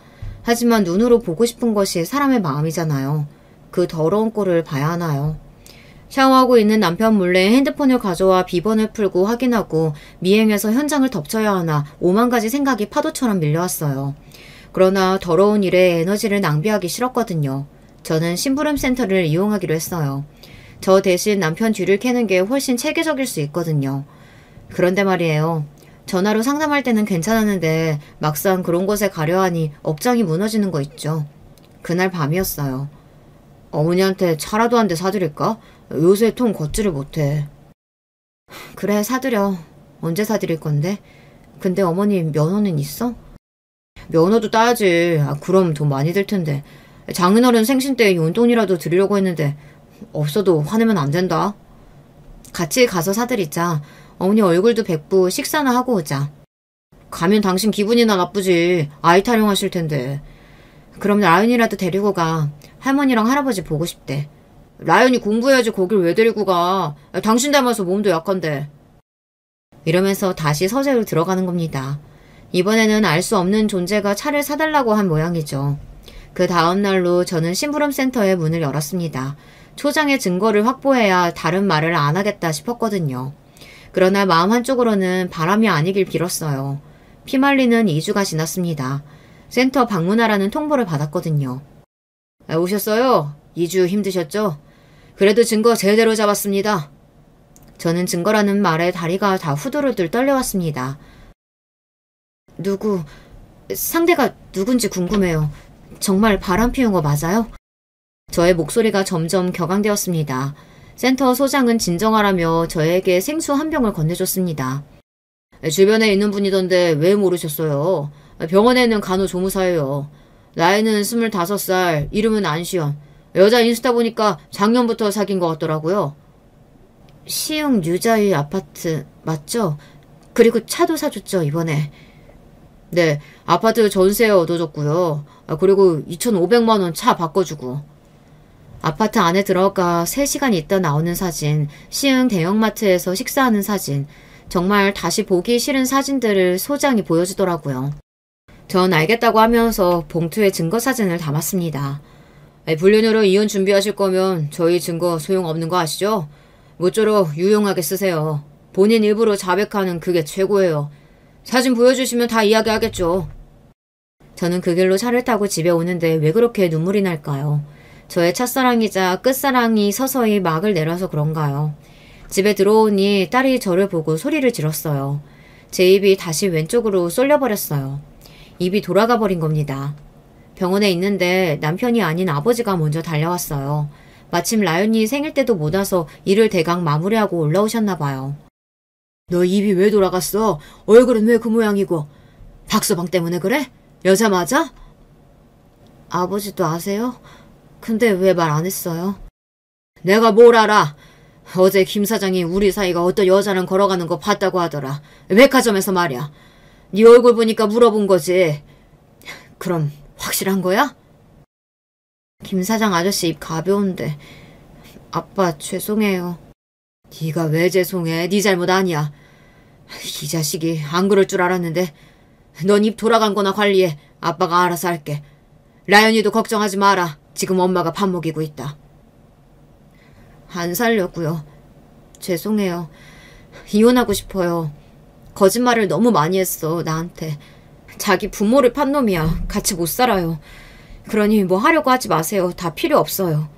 하지만 눈으로 보고 싶은 것이 사람의 마음이잖아요. 그 더러운 꼴을 봐야 하나요? 샤워하고 있는 남편 몰래 핸드폰을 가져와 비번을 풀고 확인하고 미행해서 현장을 덮쳐야 하나 5만 가지 생각이 파도처럼 밀려왔어요. 그러나 더러운 일에 에너지를 낭비하기 싫었거든요. 저는 심부름 센터를 이용하기로 했어요. 저 대신 남편 뒤를 캐는 게 훨씬 체계적일 수 있거든요. 그런데 말이에요. 전화로 상담할 때는 괜찮았는데 막상 그런 곳에 가려 하니 억장이 무너지는 거 있죠. 그날 밤이었어요. 어머니한테 차라도 한 대 사드릴까? 요새 통 걷지를 못해. 그래, 사드려. 언제 사드릴 건데? 근데 어머니 면허는 있어? 면허도 따야지. 그럼 돈 많이 들 텐데. 장인어른 생신 때 용돈이라도 드리려고 했는데 없어도 화내면 안 된다. 같이 가서 사드리자. 어머니 얼굴도 뵙고 식사나 하고 오자. 가면 당신 기분이나 나쁘지. 아이 타령하실 텐데. 그럼 라연이라도 데리고 가. 할머니랑 할아버지 보고 싶대. 라연이 공부해야지 거길 왜 데리고 가. 당신 닮아서 몸도 약한데. 이러면서 다시 서재로 들어가는 겁니다. 이번에는 알 수 없는 존재가 차를 사달라고 한 모양이죠. 그 다음 날로 저는 심부름센터의 문을 열었습니다. 초장의 증거를 확보해야 다른 말을 안 하겠다 싶었거든요. 그러나 마음 한쪽으로는 바람이 아니길 빌었어요. 피말리는 2주가 지났습니다. 센터 방문하라는 통보를 받았거든요. 오셨어요? 2주 힘드셨죠? 그래도 증거 제대로 잡았습니다. 저는 증거라는 말에 다리가 다 후들후들 떨려왔습니다. 상대가 누군지 궁금해요. 정말 바람 피운 거 맞아요? 저의 목소리가 점점 격앙되었습니다. 센터 소장은 진정하라며 저에게 생수 한 병을 건네줬습니다. 주변에 있는 분이던데 왜 모르셨어요? 병원에 있는 간호조무사예요. 나이는 25살, 이름은 안시연. 여자 인스타 보니까 작년부터 사귄 것 같더라고요. 시흥 유자의 아파트 맞죠? 그리고 차도 사줬죠, 이번에. 네, 아파트 전세 얻어줬고요. 그리고 2,500만 원 차 바꿔주고. 아파트 안에 들어가 3시간 있다 나오는 사진, 시흥 대형마트에서 식사하는 사진, 정말 다시 보기 싫은 사진들을 소장이 보여주더라고요. 전 알겠다고 하면서 봉투에 증거 사진을 담았습니다. 불륜으로 이혼 준비하실 거면 저희 증거 소용없는 거 아시죠? 모쪼록 유용하게 쓰세요. 본인 일부러 자백하는 그게 최고예요. 사진 보여주시면 다 이야기하겠죠. 저는 그 길로 차를 타고 집에 오는데 왜 그렇게 눈물이 날까요? 저의 첫사랑이자 끝사랑이 서서히 막을 내려서 그런가요? 집에 들어오니 딸이 저를 보고 소리를 질렀어요. 제 입이 다시 왼쪽으로 쏠려버렸어요. 입이 돌아가 버린 겁니다. 병원에 있는데 남편이 아닌 아버지가 먼저 달려왔어요. 마침 라연이 생일 때도 못 와서 일을 대강 마무리하고 올라오셨나 봐요. 너 입이 왜 돌아갔어? 얼굴은 왜 그 모양이고? 박서방 때문에 그래? 여자 맞아? 아버지도 아세요? 근데 왜 말 안 했어요? 내가 뭘 알아? 어제 김 사장이 우리 사이가 어떤 여자랑 걸어가는 거 봤다고 하더라. 백화점에서 말이야. 네 얼굴 보니까 물어본 거지. 그럼 확실한 거야? 김 사장 아저씨 입 가벼운데. 아빠 죄송해요. 네가 왜 죄송해? 네 잘못 아니야. 이 자식이 안 그럴 줄 알았는데. 넌 입 돌아간 거나 관리해. 아빠가 알아서 할게. 라연이도 걱정하지 마라. 지금 엄마가 밥 먹이고 있다. 안 살려고요. 죄송해요. 이혼하고 싶어요. 거짓말을 너무 많이 했어, 나한테. 자기 부모를 판 놈이야. 같이 못 살아요. 그러니 뭐 하려고 하지 마세요. 다 필요 없어요.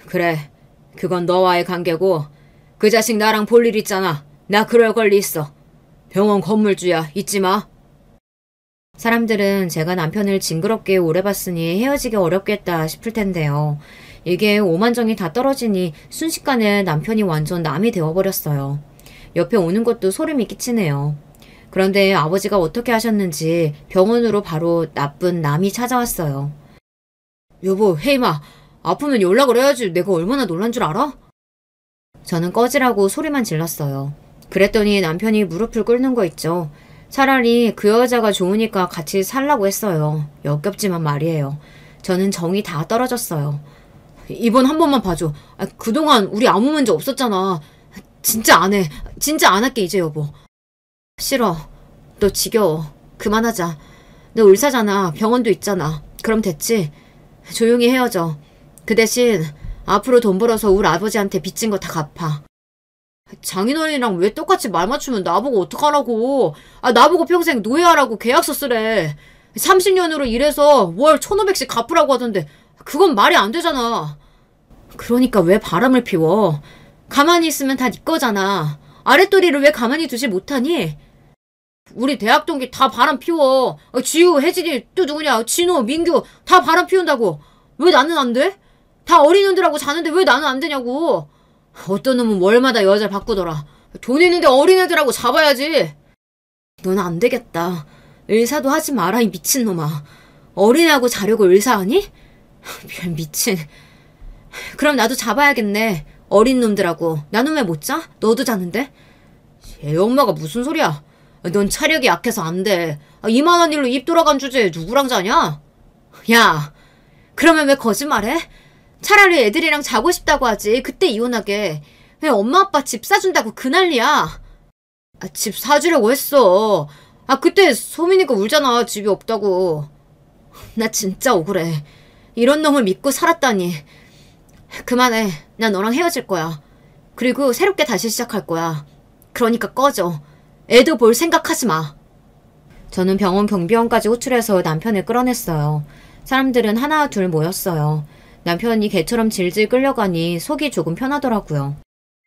그래, 그건 너와의 관계고 그 자식 나랑 볼 일 있잖아. 나 그럴 권리 있어. 병원 건물주야. 잊지 마. 사람들은 제가 남편을 징그럽게 오래 봤으니 헤어지기 어렵겠다 싶을 텐데요. 이게 오만정이 다 떨어지니 순식간에 남편이 완전 남이 되어버렸어요. 옆에 오는 것도 소름이 끼치네요. 그런데 아버지가 어떻게 하셨는지 병원으로 바로 나쁜 남이 찾아왔어요. 여보, 혜임아, 아프면 연락을 해야지. 내가 얼마나 놀란 줄 알아? 저는 꺼지라고 소리만 질렀어요. 그랬더니 남편이 무릎을 꿇는 거 있죠. 차라리 그 여자가 좋으니까 같이 살라고 했어요. 역겹지만 말이에요. 저는 정이 다 떨어졌어요. 이번 한 번만 봐줘. 그동안 우리 아무 문제 없었잖아. 진짜 안 해. 진짜 안 할게 이제 여보. 싫어. 너 지겨워. 그만하자. 너 의사잖아. 병원도 있잖아. 그럼 됐지? 조용히 헤어져. 그 대신 앞으로 돈 벌어서 우리 아버지한테 빚진 거 다 갚아. 장인어른이랑 왜 똑같이 말 맞추면 나보고 어떡하라고. 나보고 평생 노예하라고 계약서 쓰래. 30년으로 일해서 월 1,500씩 갚으라고 하던데 그건 말이 안 되잖아. 그러니까 왜 바람을 피워. 가만히 있으면 다 네 거잖아. 아랫도리를 왜 가만히 두지 못하니? 우리 대학 동기 다 바람 피워. 지우, 혜진이 또 누구냐, 진호, 민규 다 바람 피운다고. 왜 나는 안 돼? 다 어린애들하고 자는데 왜 나는 안 되냐고. 어떤 놈은 월마다 여자를 바꾸더라. 돈 있는데 어린애들하고 잡아야지. 넌 안 되겠다. 의사도 하지 마라, 이 미친놈아. 어린애하고 자려고 의사하니? 미친. 그럼 나도 잡아야겠네. 어린 놈들하고. 나는 왜 못 자? 너도 자는데? 애 엄마가 무슨 소리야. 넌 체력이 약해서 안 돼. 이만한 일로 입 돌아간 주제에 누구랑 자냐? 야, 그러면 왜 거짓말해? 차라리 애들이랑 자고 싶다고 하지. 그때 이혼하게. 왜 엄마 아빠 집 사준다고 그 난리야. 집 사주려고 했어. 그때 소민이가 울잖아. 집이 없다고. 나 진짜 억울해. 이런 놈을 믿고 살았다니. 그만해. 난 너랑 헤어질 거야. 그리고 새롭게 다시 시작할 거야. 그러니까 꺼져. 애도 볼 생각하지 마. 저는 병원 경비원까지 호출해서 남편을 끌어냈어요. 사람들은 하나 둘 모였어요. 남편이 개처럼 질질 끌려가니 속이 조금 편하더라고요.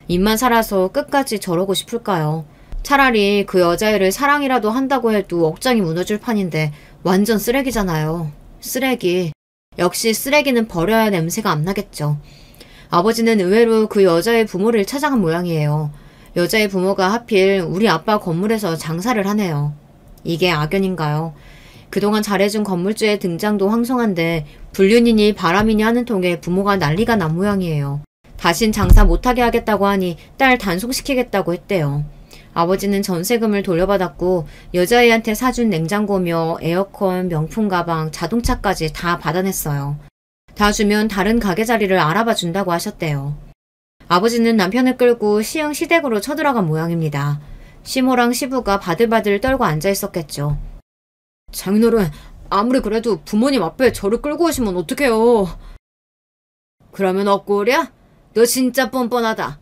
입만 살아서 끝까지 저러고 싶을까요? 차라리 그 여자애를 사랑이라도 한다고 해도 억장이 무너질 판인데 완전 쓰레기잖아요. 쓰레기. 역시 쓰레기는 버려야 냄새가 안 나겠죠. 아버지는 의외로 그 여자의 부모를 찾아간 모양이에요. 여자의 부모가 하필 우리 아빠 건물에서 장사를 하네요. 이게 악연인가요? 그동안 잘해준 건물주의 등장도 황송한데 불륜이니 바람이니 하는 통에 부모가 난리가 난 모양이에요. 다신 장사 못하게 하겠다고 하니 딸 단속시키겠다고 했대요. 아버지는 전세금을 돌려받았고 여자애한테 사준 냉장고며 에어컨, 명품 가방, 자동차까지 다 받아냈어요. 다 주면 다른 가게 자리를 알아봐 준다고 하셨대요. 아버지는 남편을 끌고 시흥 시댁으로 쳐들어간 모양입니다. 시모랑 시부가 바들바들 떨고 앉아있었겠죠. 장인어른, 아무리 그래도 부모님 앞에 저를 끌고 오시면 어떡해요. 그러면 억울이야? 너 진짜 뻔뻔하다.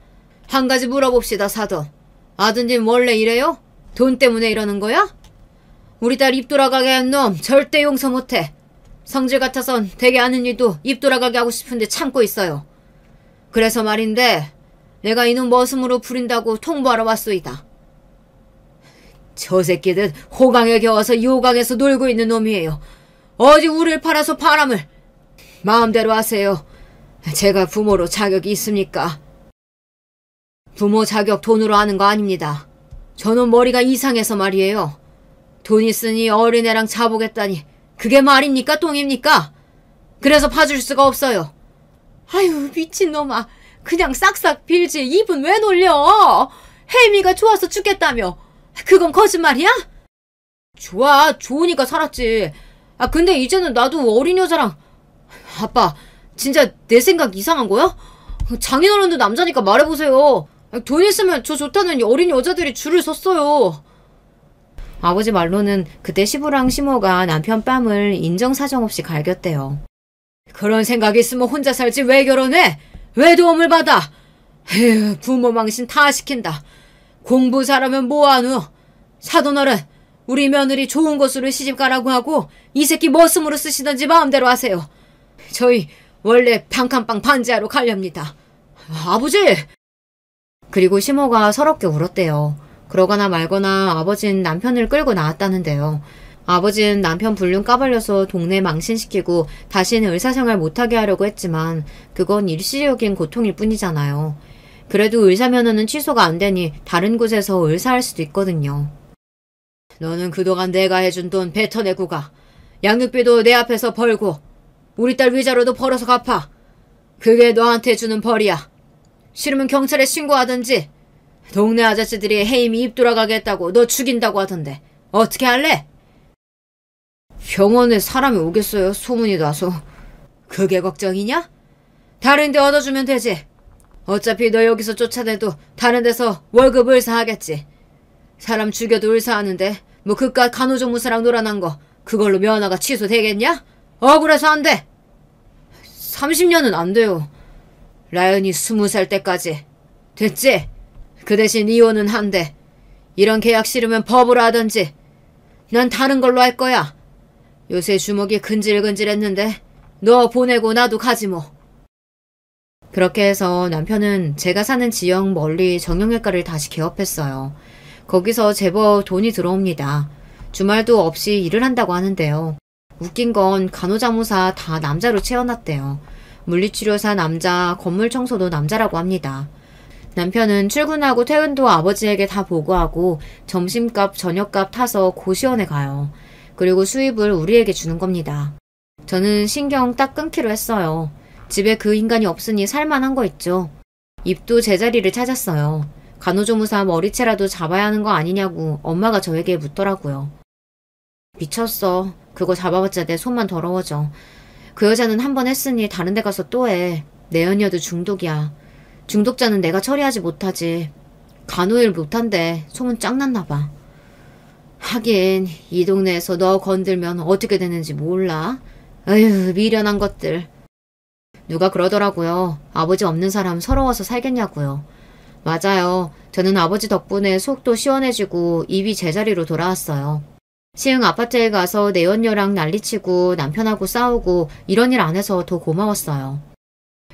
한 가지 물어봅시다, 사돈. 아드님 원래 이래요? 돈 때문에 이러는 거야? 우리 딸 입 돌아가게 한 놈 절대 용서 못해. 성질 같아선 되게 아는 일도 입 돌아가게 하고 싶은데 참고 있어요. 그래서 말인데 내가 이놈 머슴으로 부린다고 통보하러 왔소이다. 저 새끼들 호강에 겨워서 요강에서 놀고 있는 놈이에요. 어디 우리를 팔아서 바람을. 마음대로 하세요. 제가 부모로 자격이 있습니까? 부모 자격 돈으로 하는 거 아닙니다. 저놈 머리가 이상해서 말이에요. 돈 있으니 어린애랑 자보겠다니 그게 말입니까 똥입니까? 그래서 봐줄 수가 없어요. 아유 미친놈아. 그냥 싹싹 빌지 입은 왜 놀려? 혜미가 좋아서 죽겠다며. 그건 거짓말이야? 좋으니까 살았지. 근데 이제는 나도 어린 여자랑. 아빠 진짜 내 생각 이상한 거야? 장인어른도 남자니까 말해보세요. 돈 있으면 저 좋다는 어린 여자들이 줄을 섰어요. 아버지 말로는 그때 시부랑 시모가 남편 뺨을 인정사정 없이 갈겼대요. 그런 생각 있으면 혼자 살지 왜 결혼해? 왜 도움을 받아? 에휴, 부모 망신 다 시킨다. 공부 잘하면 뭐하누? 사돈어른, 우리 며느리 좋은 곳으로 시집가라고 하고 이 새끼 머슴으로 쓰시던지 마음대로 하세요. 저희 원래 방칸방 반지하러 가렵니다. 아버지! 그리고 시모가 서럽게 울었대요. 그러거나 말거나 아버지는 남편을 끌고 나왔다는데요. 아버지는 남편 불륜 까발려서 동네 망신시키고 다시는 의사생활 못하게 하려고 했지만 그건 일시적인 고통일 뿐이잖아요. 그래도 의사면허는 취소가 안 되니 다른 곳에서 의사할 수도 있거든요. 너는 그동안 내가 해준 돈 뱉어내고 가. 양육비도 내 앞에서 벌고 우리 딸 위자료도 벌어서 갚아. 그게 너한테 주는 벌이야. 싫으면 경찰에 신고하든지. 동네 아저씨들이 혜임이 입 돌아가게 했다고 너 죽인다고 하던데 어떻게 할래? 병원에 사람이 오겠어요. 소문이 나서. 그게 걱정이냐? 다른 데 얻어주면 되지. 어차피 너 여기서 쫓아내도 다른 데서 월급 을사하겠지. 사람 죽여도 을사하는데 뭐 그깟 간호조무사랑 놀아난 거 그걸로 면허가 취소되겠냐? 억울해서 안 돼. 30년은 안 돼요. 라연이 20살 때까지. 됐지? 그 대신 이혼은 한대. 이런 계약 싫으면 법으로 하던지. 난 다른 걸로 할 거야. 요새 주먹이 근질근질했는데 너 보내고 나도 가지 뭐. 그렇게 해서 남편은 제가 사는 지역 멀리 정형외과를 다시 개업했어요. 거기서 제법 돈이 들어옵니다. 주말도 없이 일을 한다고 하는데요. 웃긴 건 간호자무사 다 남자로 채워놨대요. 물리치료사 남자, 건물 청소도 남자라고 합니다. 남편은 출근하고 퇴근도 아버지에게 다 보고하고 점심값, 저녁값 타서 고시원에 가요. 그리고 수입을 우리에게 주는 겁니다. 저는 신경 딱 끊기로 했어요. 집에 그 인간이 없으니 살만한 거 있죠. 입도 제자리를 찾았어요. 간호조무사 머리채라도 잡아야 하는 거 아니냐고 엄마가 저에게 묻더라고요. 미쳤어. 그거 잡아봤자 내 손만 더러워져. 그 여자는 한 번 했으니 다른 데 가서 또 해. 내연녀도 중독이야. 중독자는 내가 처리하지 못하지. 간호일 못한대. 소문 짱났나 봐. 하긴 이 동네에서 너 건들면 어떻게 되는지 몰라. 에휴, 미련한 것들. 누가 그러더라고요. 아버지 없는 사람 서러워서 살겠냐고요. 맞아요. 저는 아버지 덕분에 속도 시원해지고 입이 제자리로 돌아왔어요. 시흥 아파트에 가서 내연녀랑 난리치고 남편하고 싸우고 이런 일 안 해서 더 고마웠어요.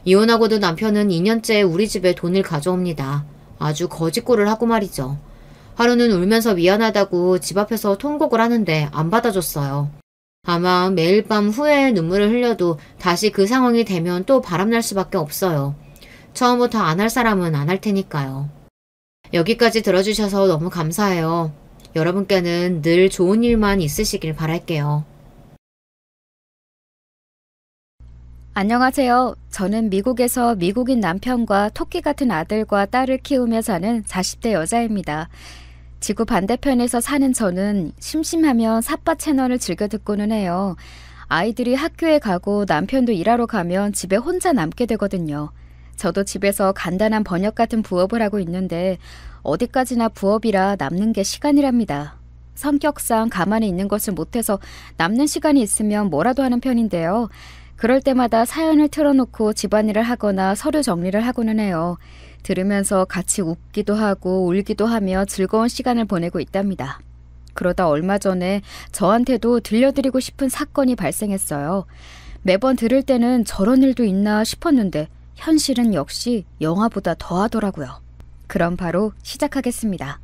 이혼하고도 남편은 2년째 우리 집에 돈을 가져옵니다. 아주 거짓골을 하고 말이죠. 하루는 울면서 미안하다고 집 앞에서 통곡을 하는데 안 받아줬어요. 아마 매일 밤 후회의 눈물을 흘려도 다시 그 상황이 되면 또 바람날 수밖에 없어요. 처음부터 안 할 사람은 안 할 테니까요. 여기까지 들어주셔서 너무 감사해요. 여러분께는 늘 좋은 일만 있으시길 바랄게요. 안녕하세요. 저는 미국에서 미국인 남편과 토끼 같은 아들과 딸을 키우며 사는 40대 여자입니다. 지구 반대편에서 사는 저는 심심하면 삿바 채널을 즐겨 듣고는 해요. 아이들이 학교에 가고 남편도 일하러 가면 집에 혼자 남게 되거든요. 저도 집에서 간단한 번역 같은 부업을 하고 있는데 어디까지나 부업이라 남는 게 시간이랍니다. 성격상 가만히 있는 것을 못해서 남는 시간이 있으면 뭐라도 하는 편인데요. 그럴 때마다 사연을 틀어놓고 집안일을 하거나 서류 정리를 하고는 해요. 들으면서 같이 웃기도 하고 울기도 하며 즐거운 시간을 보내고 있답니다. 그러다 얼마 전에 저한테도 들려드리고 싶은 사건이 발생했어요. 매번 들을 때는 저런 일도 있나 싶었는데 현실은 역시 영화보다 더하더라고요. 그럼 바로 시작하겠습니다.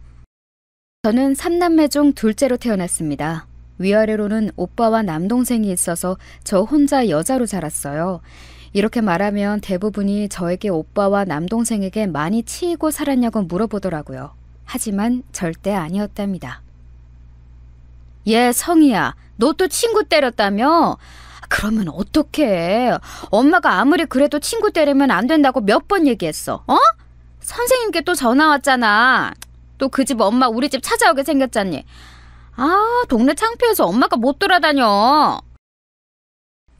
저는 3남매 중 둘째로 태어났습니다. 위아래로는 오빠와 남동생이 있어서 저 혼자 여자로 자랐어요. 이렇게 말하면 대부분이 저에게 오빠와 남동생에게 많이 치이고 살았냐고 물어보더라고요. 하지만 절대 아니었답니다. 얘 성희야, 너 또 친구 때렸다며? 그러면 어떡해. 엄마가 아무리 그래도 친구 때리면 안 된다고 몇 번 얘기했어. 어? 선생님께 또 전화 왔잖아. 또 그 집 엄마 우리 집 찾아오게 생겼잖니. 아, 동네 창피해서 엄마가 못 돌아다녀.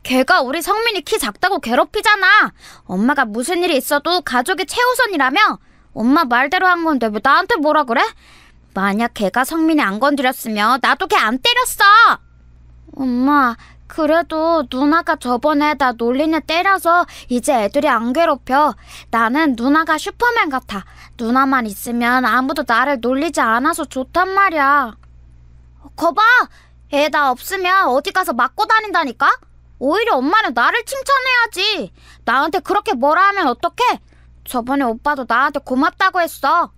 걔가 우리 성민이 키 작다고 괴롭히잖아. 엄마가 무슨 일이 있어도 가족이 최우선이라며. 엄마 말대로 한 건데 왜 나한테 뭐라 그래? 만약 걔가 성민이 안 건드렸으면 나도 걔 안 때렸어. 엄마, 그래도 누나가 저번에 나 놀리는 때려서 이제 애들이 안 괴롭혀. 나는 누나가 슈퍼맨 같아. 누나만 있으면 아무도 나를 놀리지 않아서 좋단 말이야. 거봐, 애 나 없으면 어디 가서 맞고 다닌다니까? 오히려 엄마는 나를 칭찬해야지. 나한테 그렇게 뭐라 하면 어떡해? 저번에 오빠도 나한테 고맙다고 했어.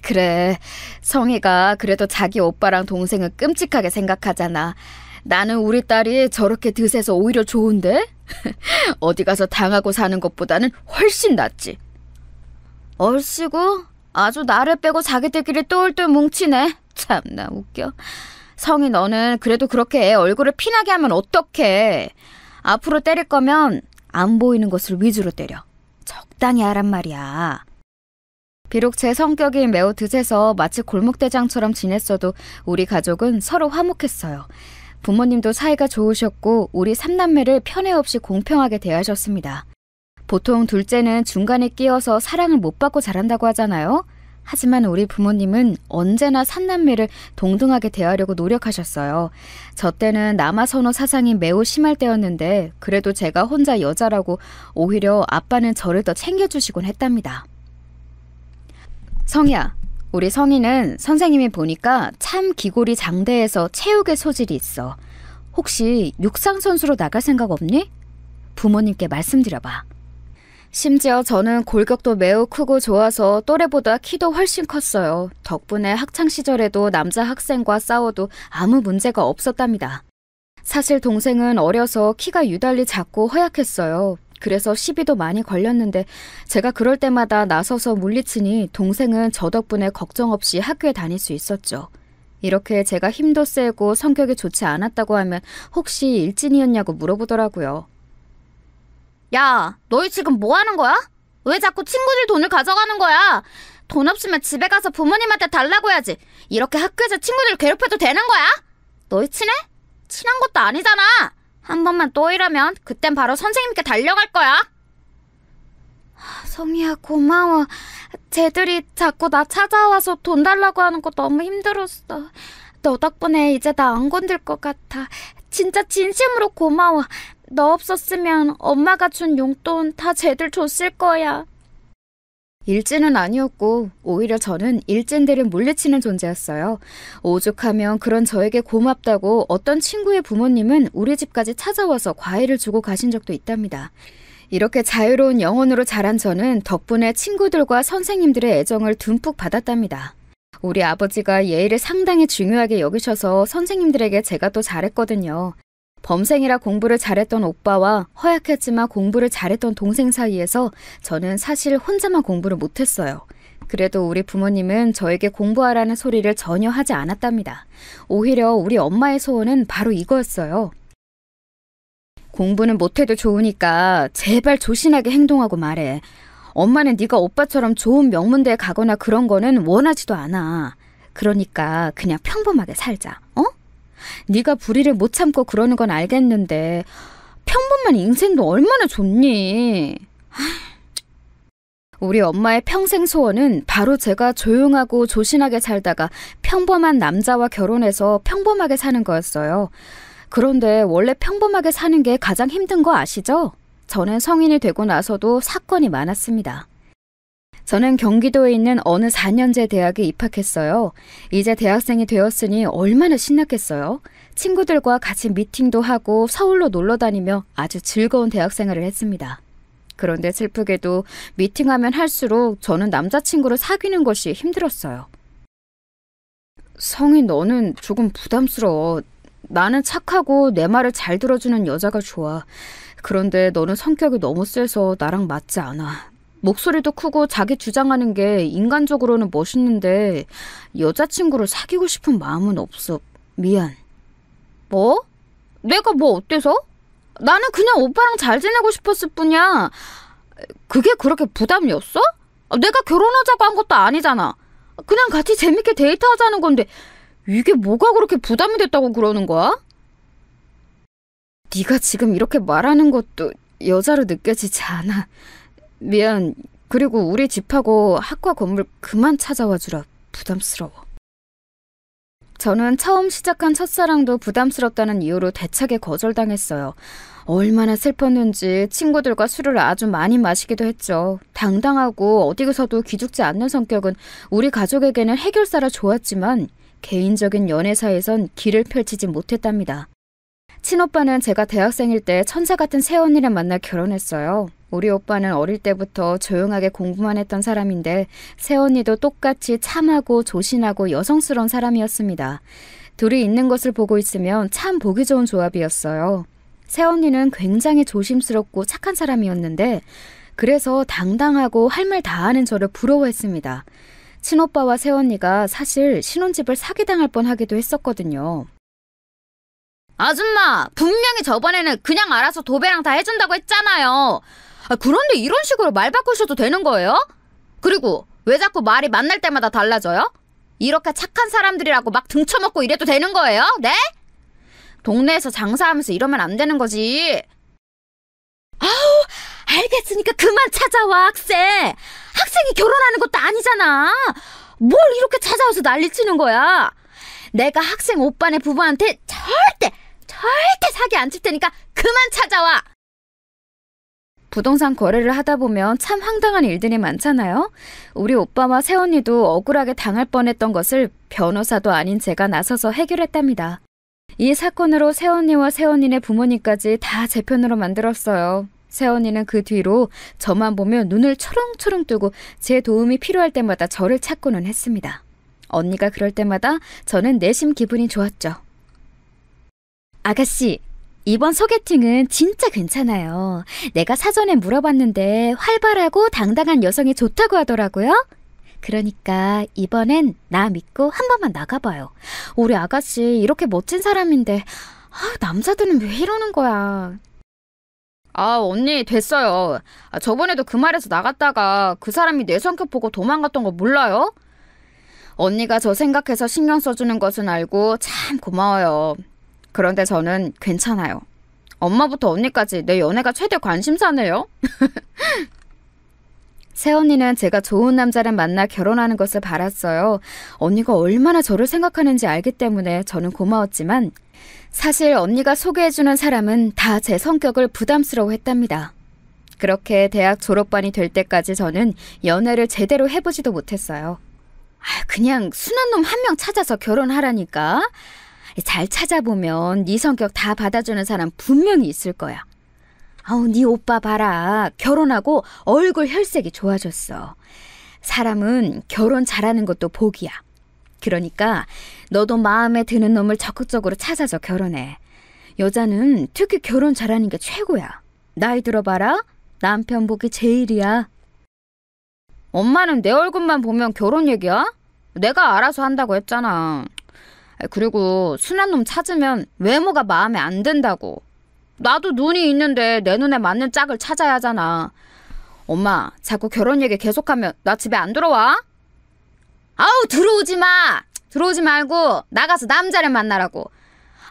그래, 성희가 그래도 자기 오빠랑 동생은 끔찍하게 생각하잖아. 나는 우리 딸이 저렇게 드세서 오히려 좋은데? 어디 가서 당하고 사는 것보다는 훨씬 낫지. 얼씨구, 아주 나를 빼고 자기들끼리 똘똘 뭉치네. 참나 웃겨. 성희, 너는 그래도 그렇게 애 얼굴을 피나게 하면 어떡해. 앞으로 때릴 거면 안 보이는 것을 위주로 때려. 적당히 하란 말이야. 비록 제 성격이 매우 드세서 마치 골목대장처럼 지냈어도 우리 가족은 서로 화목했어요. 부모님도 사이가 좋으셨고 우리 3남매를 편애 없이 공평하게 대하셨습니다. 보통 둘째는 중간에 끼어서 사랑을 못 받고 자란다고 하잖아요. 하지만 우리 부모님은 언제나 삼남매를 동등하게 대하려고 노력하셨어요. 저 때는 남아선호 사상이 매우 심할 때였는데 그래도 제가 혼자 여자라고 오히려 아빠는 저를 더 챙겨주시곤 했답니다. 성희야, 우리 성희는 선생님이 보니까 참 기골이 장대해서 체육에 소질이 있어. 혹시 육상선수로 나갈 생각 없니? 부모님께 말씀드려봐. 심지어 저는 골격도 매우 크고 좋아서 또래보다 키도 훨씬 컸어요. 덕분에 학창시절에도 남자 학생과 싸워도 아무 문제가 없었답니다. 사실 동생은 어려서 키가 유달리 작고 허약했어요. 그래서 시비도 많이 걸렸는데 제가 그럴 때마다 나서서 물리치니 동생은 저 덕분에 걱정 없이 학교에 다닐 수 있었죠. 이렇게 제가 힘도 세고 성격이 좋지 않았다고 하면 혹시 일진이었냐고 물어보더라고요. 야, 너희 지금 뭐 하는 거야? 왜 자꾸 친구들 돈을 가져가는 거야? 돈 없으면 집에 가서 부모님한테 달라고 해야지. 이렇게 학교에서 친구들 괴롭혀도 되는 거야? 너희 친해? 친한 것도 아니잖아. 한 번만 또 이러면 그땐 바로 선생님께 달려갈 거야. 성희야, 고마워. 쟤들이 자꾸 나 찾아와서 돈 달라고 하는 거 너무 힘들었어. 너 덕분에 이제 나 안 건들 것 같아. 진짜 진심으로 고마워. 너 없었으면 엄마가 준 용돈 다 쟤들 줬을 거야. 일진은 아니었고 오히려 저는 일진들을 물리치는 존재였어요. 오죽하면 그런 저에게 고맙다고 어떤 친구의 부모님은 우리 집까지 찾아와서 과일을 주고 가신 적도 있답니다. 이렇게 자유로운 영혼으로 자란 저는 덕분에 친구들과 선생님들의 애정을 듬뿍 받았답니다. 우리 아버지가 예의를 상당히 중요하게 여기셔서 선생님들에게 제가 또 잘했거든요. 범생이라 공부를 잘했던 오빠와 허약했지만 공부를 잘했던 동생 사이에서 저는 사실 혼자만 공부를 못했어요. 그래도 우리 부모님은 저에게 공부하라는 소리를 전혀 하지 않았답니다. 오히려 우리 엄마의 소원은 바로 이거였어요. 공부는 못해도 좋으니까 제발 조신하게 행동하고 말해. 엄마는 네가 오빠처럼 좋은 명문대에 가거나 그런 거는 원하지도 않아. 그러니까 그냥 평범하게 살자. 어? 네가 불의를 못 참고 그러는 건 알겠는데 평범한 인생도 얼마나 좋니? 우리 엄마의 평생 소원은 바로 제가 조용하고 조신하게 살다가 평범한 남자와 결혼해서 평범하게 사는 거였어요. 그런데 원래 평범하게 사는 게 가장 힘든 거 아시죠? 저는 성인이 되고 나서도 사건이 많았습니다. 저는 경기도에 있는 어느 4년제 대학에 입학했어요. 이제 대학생이 되었으니 얼마나 신났겠어요. 친구들과 같이 미팅도 하고 서울로 놀러 다니며 아주 즐거운 대학 생활을 했습니다. 그런데 슬프게도 미팅하면 할수록 저는 남자친구를 사귀는 것이 힘들었어요. 성희, 너는 조금 부담스러워. 나는 착하고 내 말을 잘 들어주는 여자가 좋아. 그런데 너는 성격이 너무 세서 나랑 맞지 않아. 목소리도 크고 자기 주장하는 게 인간적으로는 멋있는데 여자친구를 사귀고 싶은 마음은 없어. 미안. 뭐? 내가 뭐 어때서? 나는 그냥 오빠랑 잘 지내고 싶었을 뿐이야. 그게 그렇게 부담이었어? 내가 결혼하자고 한 것도 아니잖아. 그냥 같이 재밌게 데이트하자는 건데 이게 뭐가 그렇게 부담이 됐다고 그러는 거야? 네가 지금 이렇게 말하는 것도 여자로 느껴지지 않아. 미안. 그리고 우리 집하고 학과 건물 그만 찾아와 주라. 부담스러워. 저는 처음 시작한 첫사랑도 부담스럽다는 이유로 대차게 거절당했어요. 얼마나 슬펐는지 친구들과 술을 아주 많이 마시기도 했죠. 당당하고 어디서도 기죽지 않는 성격은 우리 가족에게는 해결사라 좋았지만 개인적인 연애사에선 길을 펼치지 못했답니다. 친오빠는 제가 대학생일 때 천사 같은 새언니를 만나 결혼했어요. 우리 오빠는 어릴 때부터 조용하게 공부만 했던 사람인데 새언니도 똑같이 참하고 조신하고 여성스러운 사람이었습니다. 둘이 있는 것을 보고 있으면 참 보기 좋은 조합이었어요. 새언니는 굉장히 조심스럽고 착한 사람이었는데 그래서 당당하고 할 말 다 하는 저를 부러워했습니다. 친오빠와 새언니가 사실 신혼집을 사기당할 뻔하기도 했었거든요. 아줌마, 분명히 저번에는 그냥 알아서 도배랑 다 해준다고 했잖아요. 그런데 이런 식으로 말 바꾸셔도 되는 거예요? 그리고 왜 자꾸 말이 만날 때마다 달라져요? 이렇게 착한 사람들이라고 막 등쳐먹고 이래도 되는 거예요? 네? 동네에서 장사하면서 이러면 안 되는 거지. 아우, 알겠으니까 그만 찾아와, 학생. 학생이 결혼하는 것도 아니잖아. 뭘 이렇게 찾아와서 난리치는 거야. 내가 학생 오빠네 부부한테 절대 사기 안 칠 테니까 그만 찾아와. 부동산 거래를 하다 보면 참 황당한 일들이 많잖아요. 우리 오빠와 새언니도 억울하게 당할 뻔했던 것을 변호사도 아닌 제가 나서서 해결했답니다. 이 사건으로 새언니와 새언니네 부모님까지 다 제 편으로 만들었어요. 새언니는 그 뒤로 저만 보면 눈을 초롱초롱 뜨고 제 도움이 필요할 때마다 저를 찾고는 했습니다. 언니가 그럴 때마다 저는 내심 기분이 좋았죠. 아가씨, 이번 소개팅은 진짜 괜찮아요. 내가 사전에 물어봤는데 활발하고 당당한 여성이 좋다고 하더라고요. 그러니까 이번엔 나 믿고 한 번만 나가봐요. 우리 아가씨 이렇게 멋진 사람인데 남자들은 왜 이러는 거야. 언니 됐어요. 저번에도 그 말에서 나갔다가 그 사람이 내 성격 보고 도망갔던 거 몰라요? 언니가 저 생각해서 신경 써주는 것은 알고 참 고마워요. 그런데 저는 괜찮아요. 엄마부터 언니까지 내 연애가 최대 관심사네요. 새언니는 제가 좋은 남자를 만나 결혼하는 것을 바랐어요. 언니가 얼마나 저를 생각하는지 알기 때문에 저는 고마웠지만 사실 언니가 소개해주는 사람은 다 제 성격을 부담스러워했답니다. 그렇게 대학 졸업반이 될 때까지 저는 연애를 제대로 해보지도 못했어요. 그냥 순한 놈 한 명 찾아서 결혼하라니까. 잘 찾아보면 네 성격 다 받아주는 사람 분명히 있을 거야. 네 오빠 봐라. 결혼하고 얼굴 혈색이 좋아졌어. 사람은 결혼 잘하는 것도 복이야. 그러니까 너도 마음에 드는 놈을 적극적으로 찾아서 결혼해. 여자는 특히 결혼 잘하는 게 최고야. 나이 들어봐라. 남편 복이 제일이야. 엄마는 내 얼굴만 보면 결혼 얘기야? 내가 알아서 한다고 했잖아. 그리고 순한 놈 찾으면 외모가 마음에 안 든다고. 나도 눈이 있는데 내 눈에 맞는 짝을 찾아야 하잖아. 엄마, 자꾸 결혼 얘기 계속하면 나 집에 안 들어와? 들어오지 마! 들어오지 말고 나가서 남자를 만나라고.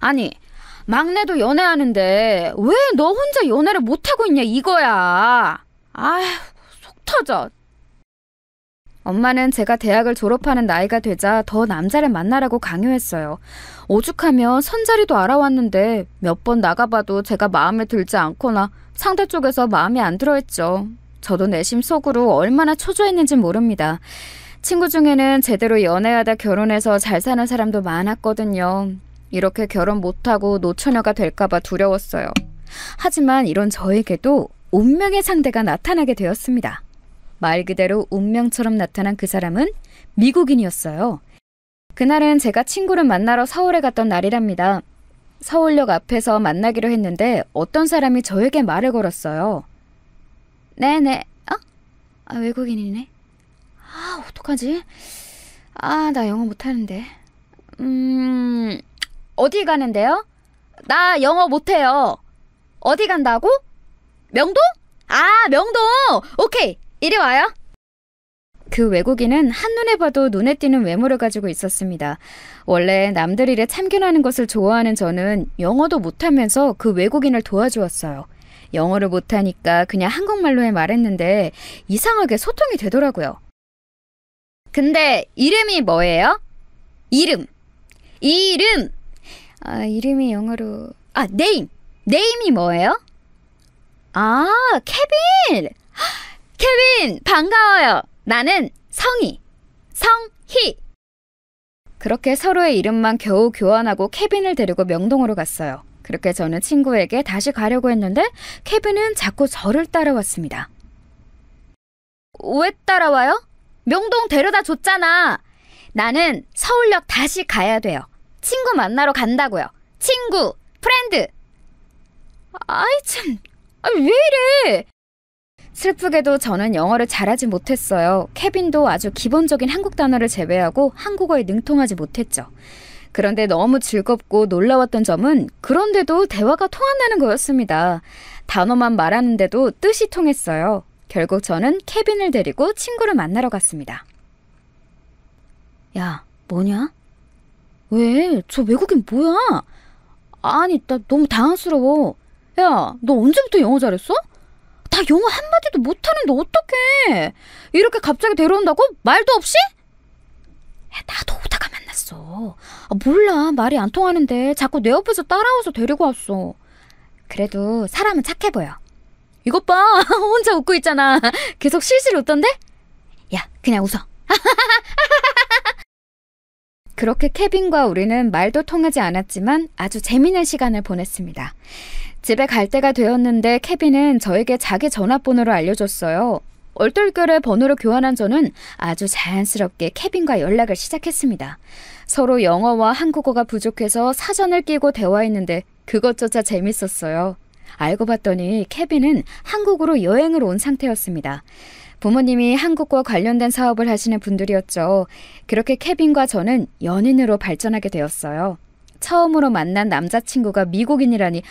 아니, 막내도 연애하는데 왜 너 혼자 연애를 못하고 있냐 이거야. 속 터져. 엄마는 제가 대학을 졸업하는 나이가 되자 더 남자를 만나라고 강요했어요. 오죽하면 선자리도 알아왔는데 몇 번 나가봐도 제가 마음에 들지 않거나 상대 쪽에서 마음에 안 들어했죠. 저도 내심 속으로 얼마나 초조했는지 모릅니다. 친구 중에는 제대로 연애하다 결혼해서 잘 사는 사람도 많았거든요. 이렇게 결혼 못하고 노처녀가 될까봐 두려웠어요. 하지만 이런 저에게도 운명의 상대가 나타나게 되었습니다. 말 그대로 운명처럼 나타난 그 사람은 미국인이었어요. 그날은 제가 친구를 만나러 서울에 갔던 날이랍니다. 서울역 앞에서 만나기로 했는데 어떤 사람이 저에게 말을 걸었어요. 네네. 외국인이네. 어떡하지? 나 영어 못하는데. 어디 가는데요? 나 영어 못해요. 어디 간다고? 명동? 명동! 오케이, 이리 와요. 그 외국인은 한눈에 봐도 눈에 띄는 외모를 가지고 있었습니다. 원래 남들 일에 참견하는 것을 좋아하는 저는 영어도 못하면서 그 외국인을 도와주었어요. 영어를 못하니까 그냥 한국말로 말했는데 이상하게 소통이 되더라고요. 근데 이름이 뭐예요? 이름. 이름이 영어로... 네임이 뭐예요? 케빈! 케빈, 반가워요. 나는 성희. 그렇게 서로의 이름만 겨우 교환하고 케빈을 데리고 명동으로 갔어요. 그렇게 저는 친구에게 다시 가려고 했는데 케빈은 자꾸 저를 따라왔습니다. 왜 따라와요? 명동 데려다 줬잖아. 나는 서울역 다시 가야 돼요. 친구 만나러 간다고요. 친구, 프렌드. 왜 이래? 슬프게도 저는 영어를 잘하지 못했어요. 케빈도 아주 기본적인 한국 단어를 제외하고 한국어에 능통하지 못했죠. 그런데 너무 즐겁고 놀라웠던 점은 그런데도 대화가 통한다는 거였습니다. 단어만 말하는데도 뜻이 통했어요. 결국 저는 케빈을 데리고 친구를 만나러 갔습니다. 야, 뭐냐? 왜? 저 외국인 뭐야? 나 너무 당황스러워. 야, 너 언제부터 영어 잘했어? 나 영어 한마디도 못하는데 어떡해. 이렇게 갑자기 데려온다고? 말도 없이? 야, 나도 오다가 만났어. 몰라, 말이 안 통하는데 자꾸 내 옆에서 따라와서 데리고 왔어. 그래도 사람은 착해 보여. 이것 봐, 혼자 웃고 있잖아. 계속 실실 웃던데? 야, 그냥 웃어. 그렇게 케빈과 우리는 말도 통하지 않았지만 아주 재미있는 시간을 보냈습니다. 집에 갈 때가 되었는데 케빈은 저에게 자기 전화번호를 알려줬어요. 얼떨결에 번호를 교환한 저는 아주 자연스럽게 케빈과 연락을 시작했습니다. 서로 영어와 한국어가 부족해서 사전을 끼고 대화했는데 그것조차 재밌었어요. 알고 봤더니 케빈은 한국으로 여행을 온 상태였습니다. 부모님이 한국과 관련된 사업을 하시는 분들이었죠. 그렇게 케빈과 저는 연인으로 발전하게 되었어요. 처음으로 만난 남자친구가 미국인이라니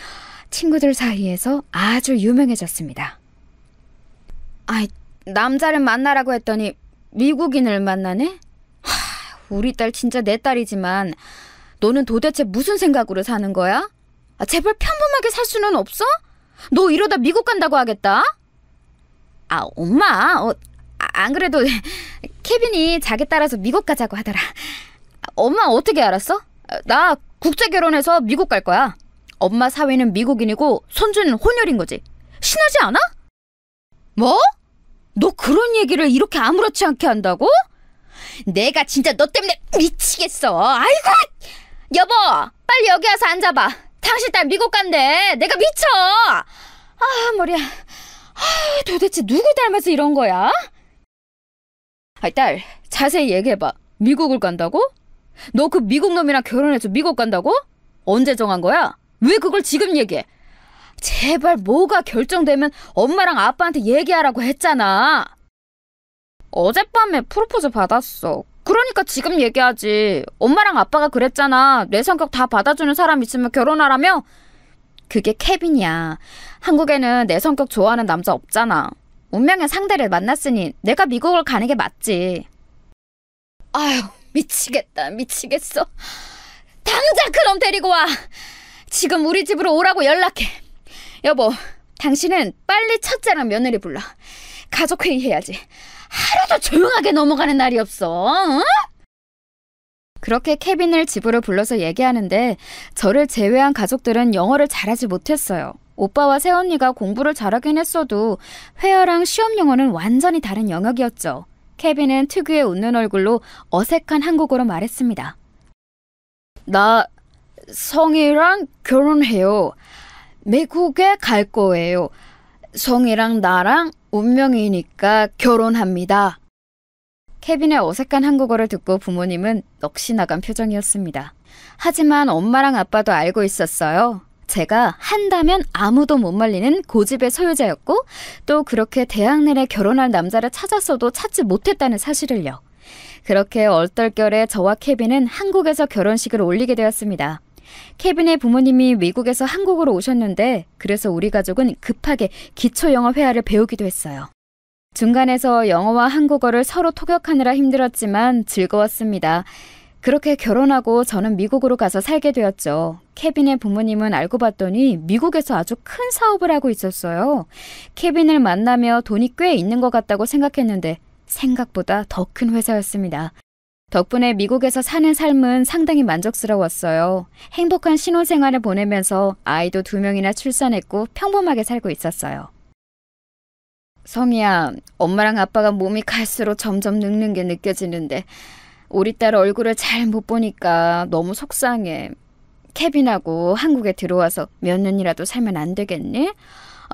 친구들 사이에서 아주 유명해졌습니다. 아이, 남자를 만나라고 했더니 미국인을 만나네? 우리 딸 진짜 내 딸이지만 너는 도대체 무슨 생각으로 사는 거야? 제발 평범하게 살 수는 없어? 너 이러다 미국 간다고 하겠다? 엄마, 안 그래도 케빈이 자기 따라서 미국 가자고 하더라. 엄마 어떻게 알았어? 나 국제 결혼해서 미국 갈 거야. 엄마 사위는 미국인이고 손주는 혼혈인 거지. 신하지 않아? 뭐? 너 그런 얘기를 이렇게 아무렇지 않게 한다고? 내가 진짜 너 때문에 미치겠어. 아이고! 여보, 빨리 여기 와서 앉아봐. 당신 딸 미국 간대. 내가 미쳐. 머리야. 도대체 누구 닮아서 이런 거야? 딸, 자세히 얘기해봐. 미국을 간다고? 너 그 미국 놈이랑 결혼해서 미국 간다고? 언제 정한 거야? 왜 그걸 지금 얘기해? 제발 뭐가 결정되면 엄마랑 아빠한테 얘기하라고 했잖아. 어젯밤에 프로포즈 받았어. 그러니까 지금 얘기하지. 엄마랑 아빠가 그랬잖아. 내 성격 다 받아주는 사람 있으면 결혼하라며? 그게 케빈이야. 한국에는 내 성격 좋아하는 남자 없잖아. 운명의 상대를 만났으니 내가 미국을 가는 게 맞지. 아유, 미치겠다. 미치겠어. 당장 그놈 데리고 와. 지금 우리 집으로 오라고 연락해. 여보, 당신은 빨리 첫째랑 며느리 불러. 가족회의 해야지. 하루도 조용하게 넘어가는 날이 없어. 응? 그렇게 케빈을 집으로 불러서 얘기하는데 저를 제외한 가족들은 영어를 잘하지 못했어요. 오빠와 새언니가 공부를 잘하긴 했어도 회화랑 시험 영어는 완전히 다른 영역이었죠. 케빈은 특유의 웃는 얼굴로 어색한 한국어로 말했습니다. 나 성이랑 결혼해요. 미국에 갈 거예요. 성이랑 나랑 운명이니까 결혼합니다. 케빈의 어색한 한국어를 듣고 부모님은 넋이 나간 표정이었습니다. 하지만 엄마랑 아빠도 알고 있었어요. 제가 한다면 아무도 못 말리는 고집의 소유자였고 또 그렇게 대학 내내 결혼할 남자를 찾았어도 찾지 못했다는 사실을요. 그렇게 얼떨결에 저와 케빈은 한국에서 결혼식을 올리게 되었습니다. 케빈의 부모님이 미국에서 한국으로 오셨는데 그래서 우리 가족은 급하게 기초영어 회화를 배우기도 했어요. 중간에서 영어와 한국어를 서로 통역하느라 힘들었지만 즐거웠습니다. 그렇게 결혼하고 저는 미국으로 가서 살게 되었죠. 케빈의 부모님은 알고 봤더니 미국에서 아주 큰 사업을 하고 있었어요. 케빈을 만나며 돈이 꽤 있는 것 같다고 생각했는데 생각보다 더 큰 회사였습니다. 덕분에 미국에서 사는 삶은 상당히 만족스러웠어요. 행복한 신혼생활을 보내면서 아이도 2명이나 출산했고 평범하게 살고 있었어요. 성희야, 엄마랑 아빠가 몸이 갈수록 점점 늙는 게 느껴지는데 우리 딸 얼굴을 잘 못 보니까 너무 속상해. 케빈하고 한국에 들어와서 몇 년이라도 살면 안 되겠니?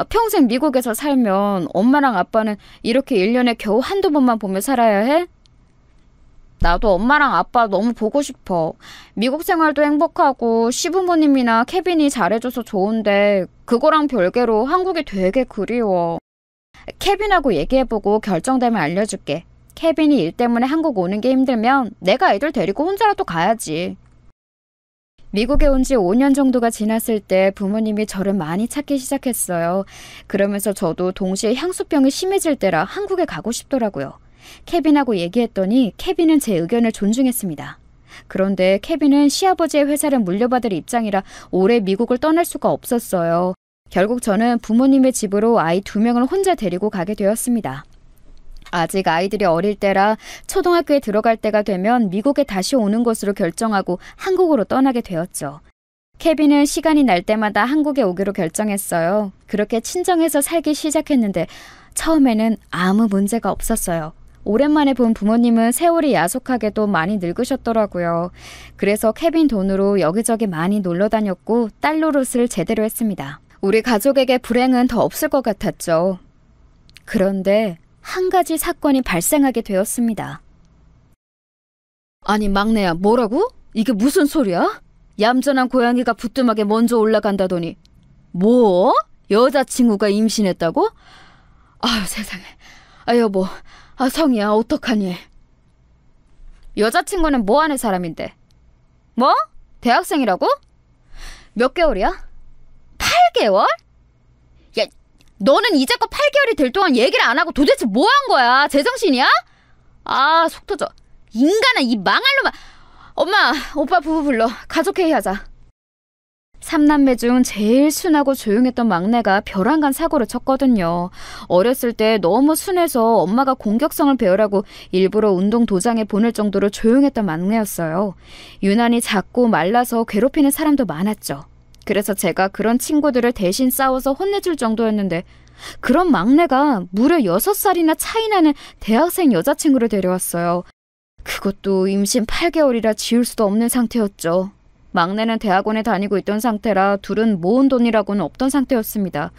평생 미국에서 살면 엄마랑 아빠는 이렇게 1년에 겨우 한두 번만 보며 살아야 해? 나도 엄마랑 아빠 너무 보고 싶어. 미국 생활도 행복하고 시부모님이나 케빈이 잘해줘서 좋은데 그거랑 별개로 한국이 되게 그리워. 케빈하고 얘기해보고 결정되면 알려줄게. 케빈이 일 때문에 한국 오는 게 힘들면 내가 애들 데리고 혼자라도 가야지. 미국에 온 지 5년 정도가 지났을 때 부모님이 저를 많이 찾기 시작했어요. 그러면서 저도 동시에 향수병이 심해질 때라 한국에 가고 싶더라고요. 케빈하고 얘기했더니 케빈은 제 의견을 존중했습니다. 그런데 케빈은 시아버지의 회사를 물려받을 입장이라 오래 미국을 떠날 수가 없었어요. 결국 저는 부모님의 집으로 아이 2명을 혼자 데리고 가게 되었습니다. 아직 아이들이 어릴 때라 초등학교에 들어갈 때가 되면 미국에 다시 오는 것으로 결정하고 한국으로 떠나게 되었죠. 케빈은 시간이 날 때마다 한국에 오기로 결정했어요. 그렇게 친정에서 살기 시작했는데 처음에는 아무 문제가 없었어요. 오랜만에 본 부모님은 세월이 야속하게도 많이 늙으셨더라고요. 그래서 케빈 돈으로 여기저기 많이 놀러 다녔고 딸 노릇을 제대로 했습니다. 우리 가족에게 불행은 더 없을 것 같았죠. 그런데 한 가지 사건이 발생하게 되었습니다. 아니 막내야, 뭐라고? 이게 무슨 소리야? 얌전한 고양이가 부뚜막에 먼저 올라간다더니 뭐? 여자친구가 임신했다고? 아유 세상에. 아 여보, 성희야 어떡하니? 여자친구는 뭐 하는 사람인데? 뭐? 대학생이라고? 몇 개월이야? 8개월? 야, 너는 이제껏 8개월이 될 동안 얘기를 안 하고 도대체 뭐 한 거야? 제정신이야? 아, 속 터져. 인간아, 이 망할 놈아. 엄마, 오빠 부부 불러. 가족회의 하자. 3남매 중 제일 순하고 조용했던 막내가 벼랑간 사고를 쳤거든요. 어렸을 때 너무 순해서 엄마가 공격성을 배우라고 일부러 운동 도장에 보낼 정도로 조용했던 막내였어요. 유난히 작고 말라서 괴롭히는 사람도 많았죠. 그래서 제가 그런 친구들을 대신 싸워서 혼내줄 정도였는데 그런 막내가 무려 6살이나 차이 나는 대학생 여자친구를 데려왔어요. 그것도 임신 8개월이라 지울 수도 없는 상태였죠. 막내는 대학원에 다니고 있던 상태라 둘은 모은 돈이라고는 없던 상태였습니다.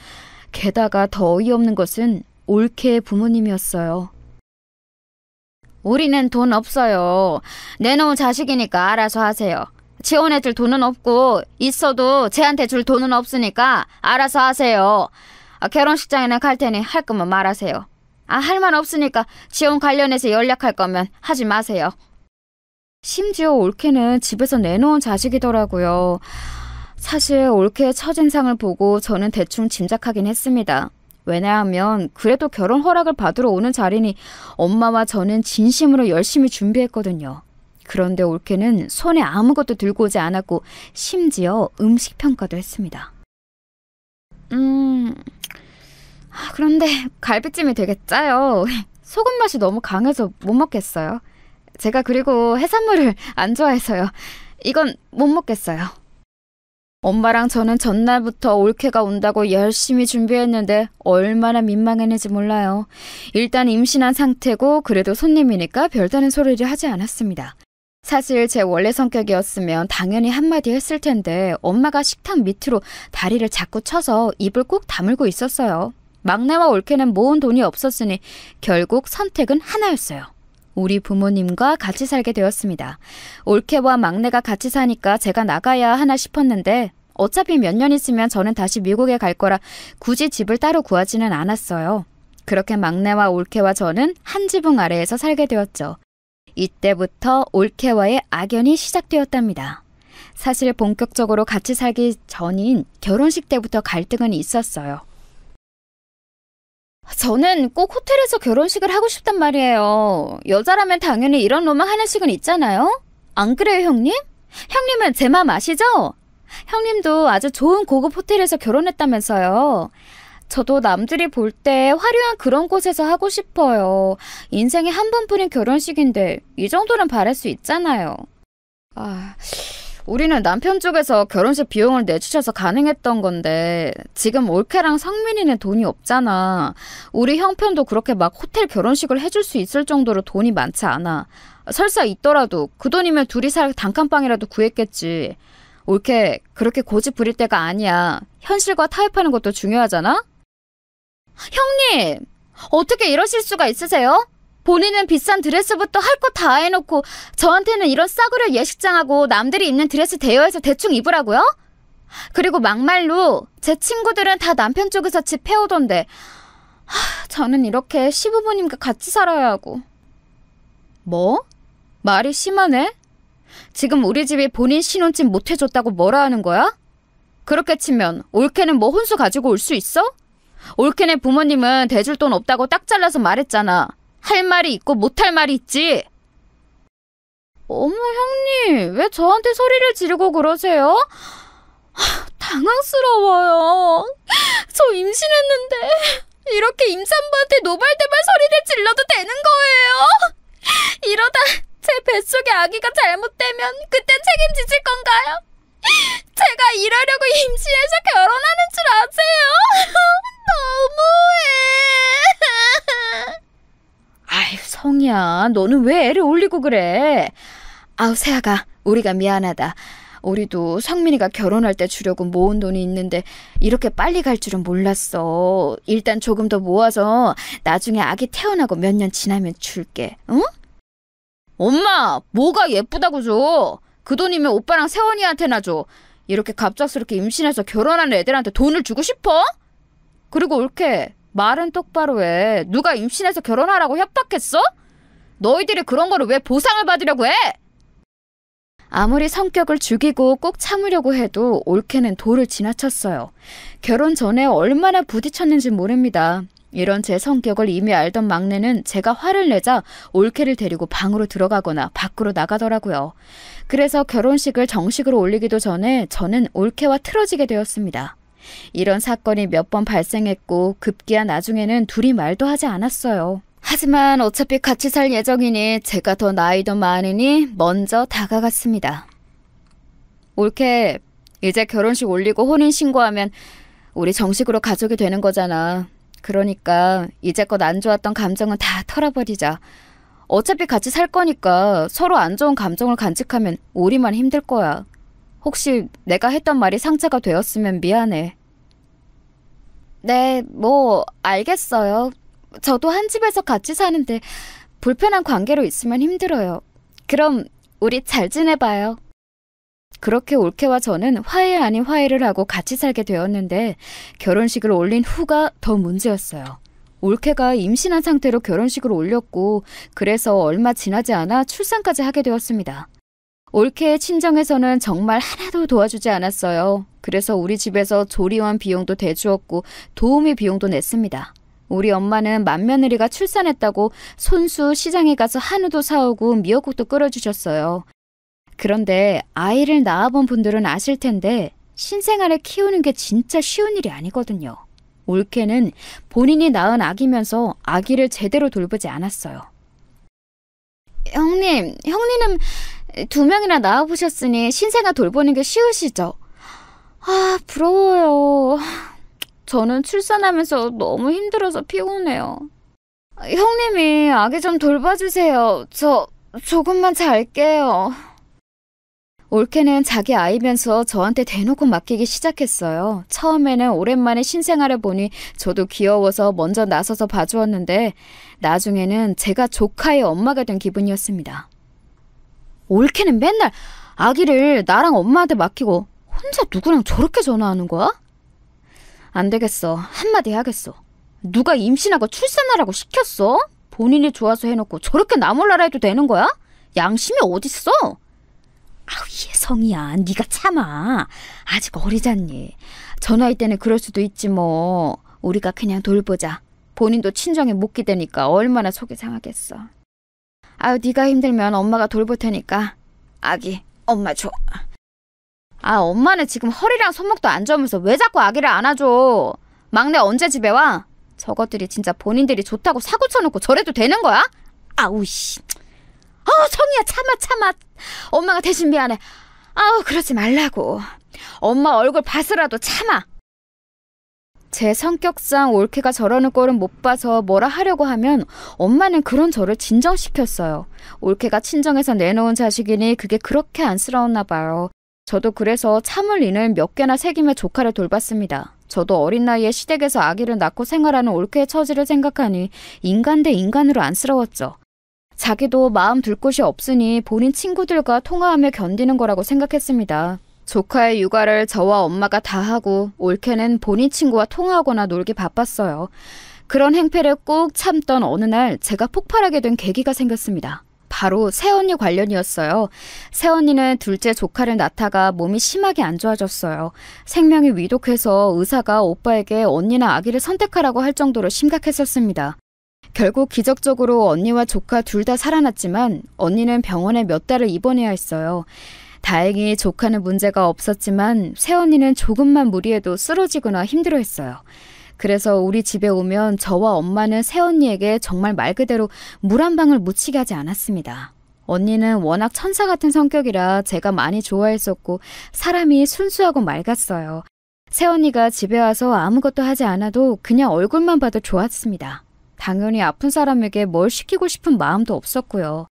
게다가 더 어이없는 것은 올케의 부모님이었어요. 우리는 돈 없어요. 내놓은 자식이니까 알아서 하세요. 지원해줄 돈은 없고 있어도 쟤한테 줄 돈은 없으니까 알아서 하세요. 결혼식장에는 갈 테니 할 거면 말하세요. 할 말 없으니까 지원 관련해서 연락할 거면 하지 마세요. 심지어 올케는 집에서 내놓은 자식이더라고요. 사실 올케의 첫인상을 보고 저는 대충 짐작하긴 했습니다. 왜냐하면 그래도 결혼 허락을 받으러 오는 자리니 엄마와 저는 진심으로 열심히 준비했거든요. 그런데 올케는 손에 아무것도 들고 오지 않았고 심지어 음식 평가도 했습니다. 그런데 갈비찜이 되게 짜요. 소금 맛이 너무 강해서 못 먹겠어요. 제가 그리고 해산물을 안 좋아해서요. 이건 못 먹겠어요. 엄마랑 저는 전날부터 올케가 온다고 열심히 준비했는데 얼마나 민망했는지 몰라요. 일단 임신한 상태고 그래도 손님이니까 별다른 소리를 하지 않았습니다. 사실 제 원래 성격이었으면 당연히 한마디 했을 텐데 엄마가 식탁 밑으로 다리를 자꾸 쳐서 입을 꾹 다물고 있었어요. 막내와 올케는 모은 돈이 없었으니 결국 선택은 하나였어요. 우리 부모님과 같이 살게 되었습니다. 올케와 막내가 같이 사니까 제가 나가야 하나 싶었는데 어차피 몇 년 있으면 저는 다시 미국에 갈 거라 굳이 집을 따로 구하지는 않았어요. 그렇게 막내와 올케와 저는 한 지붕 아래에서 살게 되었죠. 이때부터 올케와의 악연이 시작되었답니다. 사실 본격적으로 같이 살기 전인 결혼식 때부터 갈등은 있었어요. 저는 꼭 호텔에서 결혼식을 하고 싶단 말이에요. 여자라면 당연히 이런 로망하는 식은 있잖아요. 안 그래요, 형님? 형님은 제 맘 아시죠? 형님도 아주 좋은 고급 호텔에서 결혼했다면서요. 저도 남들이 볼 때 화려한 그런 곳에서 하고 싶어요. 인생에 한 번뿐인 결혼식인데 이 정도는 바랄 수 있잖아요. 우리는 남편 쪽에서 결혼식 비용을 내주셔서 가능했던 건데 지금 올케랑 성민이는 돈이 없잖아. 우리 형편도 그렇게 막 호텔 결혼식을 해줄 수 있을 정도로 돈이 많지 않아. 설사 있더라도 그 돈이면 둘이 살 단칸방이라도 구했겠지. 올케 그렇게 고집 부릴 때가 아니야. 현실과 타협하는 것도 중요하잖아. 형님, 어떻게 이러실 수가 있으세요? 본인은 비싼 드레스부터 할 거 다 해놓고 저한테는 이런 싸구려 예식장하고 남들이 입는 드레스 대여해서 대충 입으라고요? 그리고 막말로 제 친구들은 다 남편 쪽에서 집 해오던데 저는 이렇게 시부모님과 같이 살아야 하고. 뭐? 말이 심하네? 지금 우리 집이 본인 신혼집 못 해줬다고 뭐라 하는 거야? 그렇게 치면 올케는 뭐 혼수 가지고 올 수 있어? 올케네 부모님은 대줄 돈 없다고 딱 잘라서 말했잖아. 할 말이 있고 못할 말이 있지. 어머 형님, 왜 저한테 소리를 지르고 그러세요? 당황스러워요. 저 임신했는데 이렇게 임산부한테 노발대발 소리를 질러도 되는 거예요? 이러다 제 뱃속에 아기가 잘못되면 그땐 책임지실 건가요? 제가 이러려고 임신해서 결혼하는 줄 아세요? 너무해. 아이, 성이야, 너는 왜 애를 올리고 그래? 아우, 세아가, 우리가 미안하다. 우리도 성민이가 결혼할 때 주려고 모은 돈이 있는데 이렇게 빨리 갈 줄은 몰랐어. 일단 조금 더 모아서 나중에 아기 태어나고 몇 년 지나면 줄게. 응? 엄마, 뭐가 예쁘다고 줘? 그 돈이면 오빠랑 세원이한테나 줘. 이렇게 갑작스럽게 임신해서 결혼하는 애들한테 돈을 주고 싶어? 그리고 올케, 말은 똑바로 해. 누가 임신해서 결혼하라고 협박했어? 너희들이 그런 거를 왜 보상을 받으려고 해? 아무리 성격을 죽이고 꼭 참으려고 해도 올케는 도를 지나쳤어요. 결혼 전에 얼마나 부딪혔는지 모릅니다. 이런 제 성격을 이미 알던 막내는 제가 화를 내자 올케를 데리고 방으로 들어가거나 밖으로 나가더라고요. 그래서 결혼식을 정식으로 올리기도 전에 저는 올케와 틀어지게 되었습니다. 이런 사건이 몇 번 발생했고 급기야 나중에는 둘이 말도 하지 않았어요. 하지만 어차피 같이 살 예정이니 제가 더 나이도 많으니 먼저 다가갔습니다. 올케, 이제 결혼식 올리고 혼인신고하면 우리 정식으로 가족이 되는 거잖아. 그러니까 이제껏 안 좋았던 감정은 다 털어버리자. 어차피 같이 살 거니까 서로 안 좋은 감정을 간직하면 우리만 힘들 거야. 혹시 내가 했던 말이 상처가 되었으면 미안해. 네, 뭐 알겠어요. 저도 한 집에서 같이 사는데 불편한 관계로 있으면 힘들어요. 그럼 우리 잘 지내봐요. 그렇게 올케와 저는 화해 아닌 화해를 하고 같이 살게 되었는데 결혼식을 올린 후가 더 문제였어요. 올케가 임신한 상태로 결혼식을 올렸고 그래서 얼마 지나지 않아 출산까지 하게 되었습니다. 올케의 친정에서는 정말 하나도 도와주지 않았어요. 그래서 우리 집에서 조리원 비용도 대주었고 도우미 비용도 냈습니다. 우리 엄마는 맏며느리가 출산했다고 손수 시장에 가서 한우도 사오고 미역국도 끓여주셨어요. 그런데 아이를 낳아본 분들은 아실 텐데 신생아를 키우는 게 진짜 쉬운 일이 아니거든요. 올케는 본인이 낳은 아기면서 아기를 제대로 돌보지 않았어요. 형님은 2명이나 낳아보셨으니 신생아 돌보는 게 쉬우시죠? 아, 부러워요. 저는 출산하면서 너무 힘들어서 피곤해요. 형님이 아기 좀 돌봐주세요. 저 조금만 잘게요. 올케는 자기 아이면서 저한테 대놓고 맡기기 시작했어요. 처음에는 오랜만에 신생아를 보니 저도 귀여워서 먼저 나서서 봐주었는데 나중에는 제가 조카의 엄마가 된 기분이었습니다. 올케는 맨날 아기를 나랑 엄마한테 맡기고 혼자 누구랑 저렇게 전화하는 거야? 안 되겠어. 한마디 해야겠어. 누가 임신하고 출산하라고 시켰어? 본인이 좋아서 해놓고 저렇게 나 몰라라 해도 되는 거야? 양심이 어딨어? 아우, 예성이야. 네가 참아. 아직 어리잖니. 저 나이 때는 그럴 수도 있지 뭐. 우리가 그냥 돌보자. 본인도 친정에 못 기대니까 얼마나 속이 상하겠어. 아유, 네가 힘들면 엄마가 돌볼 테니까 아기 엄마 줘. 아, 엄마는 지금 허리랑 손목도 안 좋으면서 왜 자꾸 아기를 안아줘? 막내 언제 집에 와? 저것들이 진짜 본인들이 좋다고 사고 쳐놓고 저래도 되는 거야? 아우 씨. 성이야, 참아. 엄마가 대신 미안해. 아우, 그러지 말라고. 엄마 얼굴 봐서라도 참아. 제 성격상 올케가 저러는 꼴은 못 봐서 뭐라 하려고 하면 엄마는 그런 저를 진정시켰어요. 올케가 친정에서 내놓은 자식이니 그게 그렇게 안쓰러웠나 봐요. 저도 그래서 참을 리을 몇 개나 새기며 조카를 돌봤습니다. 저도 어린 나이에 시댁에서 아기를 낳고 생활하는 올케의 처지를 생각하니 인간 대 인간으로 안쓰러웠죠. 자기도 마음 둘 곳이 없으니 본인 친구들과 통화하며 견디는 거라고 생각했습니다. 조카의 육아를 저와 엄마가 다 하고 올케는 본인 친구와 통화하거나 놀기 바빴어요. 그런 행패를 꾹 참던 어느 날 제가 폭발하게 된 계기가 생겼습니다. 바로 새언니 관련이었어요. 새언니는 둘째 조카를 낳다가 몸이 심하게 안 좋아졌어요. 생명이 위독해서 의사가 오빠에게 언니나 아기를 선택하라고 할 정도로 심각했었습니다. 결국 기적적으로 언니와 조카 둘 다 살아났지만 언니는 병원에 몇 달을 입원해야 했어요. 다행히 조카는 문제가 없었지만 새언니는 조금만 무리해도 쓰러지거나 힘들어했어요. 그래서 우리 집에 오면 저와 엄마는 새언니에게 정말 말 그대로 물 한 방울 묻히게 하지 않았습니다. 언니는 워낙 천사 같은 성격이라 제가 많이 좋아했었고 사람이 순수하고 맑았어요. 새언니가 집에 와서 아무것도 하지 않아도 그냥 얼굴만 봐도 좋았습니다. 당연히 아픈 사람에게 뭘 시키고 싶은 마음도 없었고요.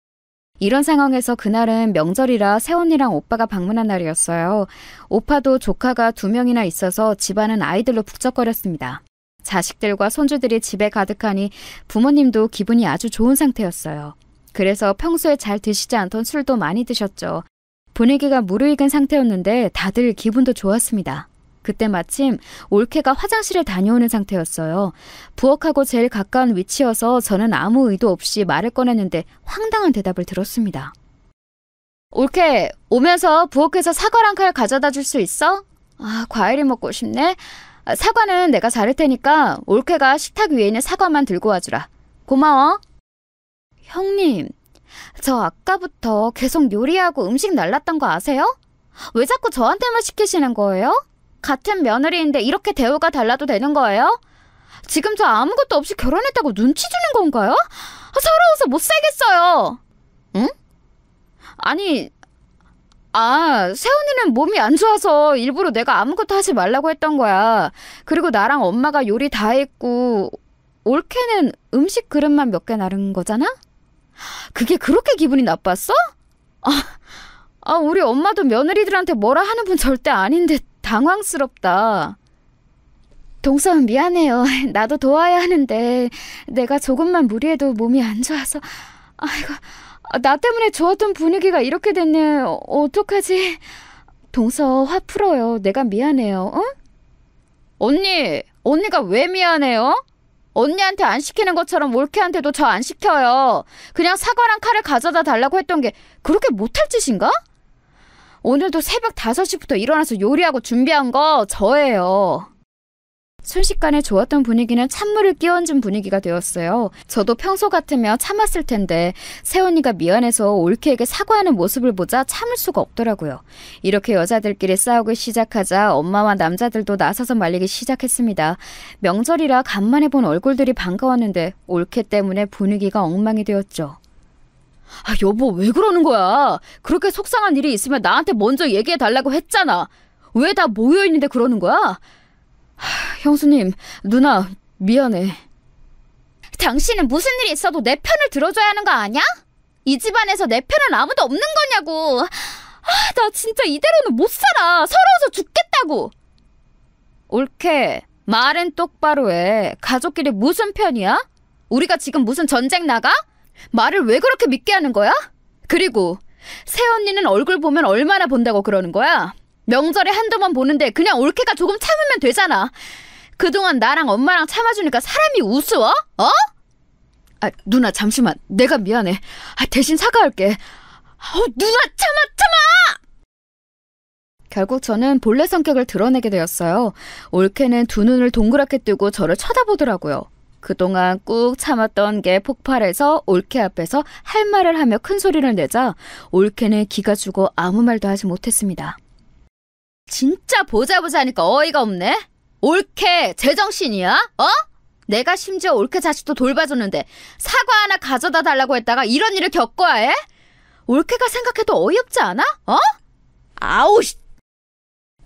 이런 상황에서 그날은 명절이라 새언니랑 오빠가 방문한 날이었어요. 오빠도 조카가 2명이나 있어서 집안은 아이들로 북적거렸습니다. 자식들과 손주들이 집에 가득하니 부모님도 기분이 아주 좋은 상태였어요. 그래서 평소에 잘 드시지 않던 술도 많이 드셨죠. 분위기가 무르익은 상태였는데 다들 기분도 좋았습니다. 그때 마침 올케가 화장실에 다녀오는 상태였어요. 부엌하고 제일 가까운 위치여서 저는 아무 의도 없이 말을 꺼냈는데 황당한 대답을 들었습니다. 올케, 오면서 부엌에서 사과랑 칼 가져다 줄 수 있어? 과일이 먹고 싶네. 사과는 내가 자를 테니까 올케가 식탁 위에 있는 사과만 들고 와주라. 고마워. 형님, 저 아까부터 계속 요리하고 음식 날랐던 거 아세요? 왜 자꾸 저한테만 시키시는 거예요? 같은 며느리인데 이렇게 대우가 달라도 되는 거예요? 지금 저 아무것도 없이 결혼했다고 눈치 주는 건가요? 서러워서 못 살겠어요. 응? 아니, 새언니는 몸이 안 좋아서 일부러 내가 아무것도 하지 말라고 했던 거야. 그리고 나랑 엄마가 요리 다 했고 올케는 음식 그릇만 몇 개 나른 거잖아? 그게 그렇게 기분이 나빴어? 우리 엄마도 며느리들한테 뭐라 하는 분 절대 아닌데 당황스럽다. 동선 미안해요. 나도 도와야 하는데 내가 조금만 무리해도 몸이 안 좋아서. 아이고, 나 때문에 좋았던 분위기가 이렇게 됐네. 어떡하지? 동서 화 풀어요. 내가 미안해요. 응? 언니가 왜 미안해요? 언니한테 안 시키는 것처럼 올케한테도 저 안 시켜요. 그냥 사과랑 칼을 가져다 달라고 했던 게 그렇게 못할 짓인가? 오늘도 새벽 5시부터 일어나서 요리하고 준비한 거 저예요. 순식간에 좋았던 분위기는 찬물을 끼얹은 분위기가 되었어요. 저도 평소 같으면 참았을 텐데 새언니가 미안해서 올케에게 사과하는 모습을 보자 참을 수가 없더라고요. 이렇게 여자들끼리 싸우기 시작하자 엄마와 남자들도 나서서 말리기 시작했습니다. 명절이라 간만에 본 얼굴들이 반가웠는데 올케 때문에 분위기가 엉망이 되었죠. 여보, 왜 그러는 거야? 그렇게 속상한 일이 있으면 나한테 먼저 얘기해달라고 했잖아. 왜 다 모여있는데 그러는 거야? 형수님, 누나, 미안해. 당신은 무슨 일이 있어도 내 편을 들어줘야 하는 거 아니야? 이 집안에서 내 편은 아무도 없는 거냐고. 나 진짜 이대로는 못 살아. 서러워서 죽겠다고. 올케, 말은 똑바로 해. 가족끼리 무슨 편이야? 우리가 지금 무슨 전쟁 나가? 말을 왜 그렇게 믿게 하는 거야? 그리고 새언니는 얼굴 보면 얼마나 본다고 그러는 거야? 명절에 한두 번 보는데 그냥 올케가 조금 참으면 되잖아. 그동안 나랑 엄마랑 참아주니까 사람이 우스워? 누나 잠시만. 내가 미안해. 대신 사과할게. 누나 참아! 결국 저는 본래 성격을 드러내게 되었어요. 올케는 2눈을 동그랗게 뜨고 저를 쳐다보더라고요. 그동안 꾹 참았던 게 폭발해서 올케 앞에서 할 말을 하며 큰 소리를 내자 올케는 기가 죽어 아무 말도 하지 못했습니다. 진짜 보자 하니까 어이가 없네. 올케 제정신이야? 내가 심지어 올케 자식도 돌봐줬는데 사과 하나 가져다 달라고 했다가 이런 일을 겪어야 해? 올케가 생각해도 어이없지 않아? 아우 씨.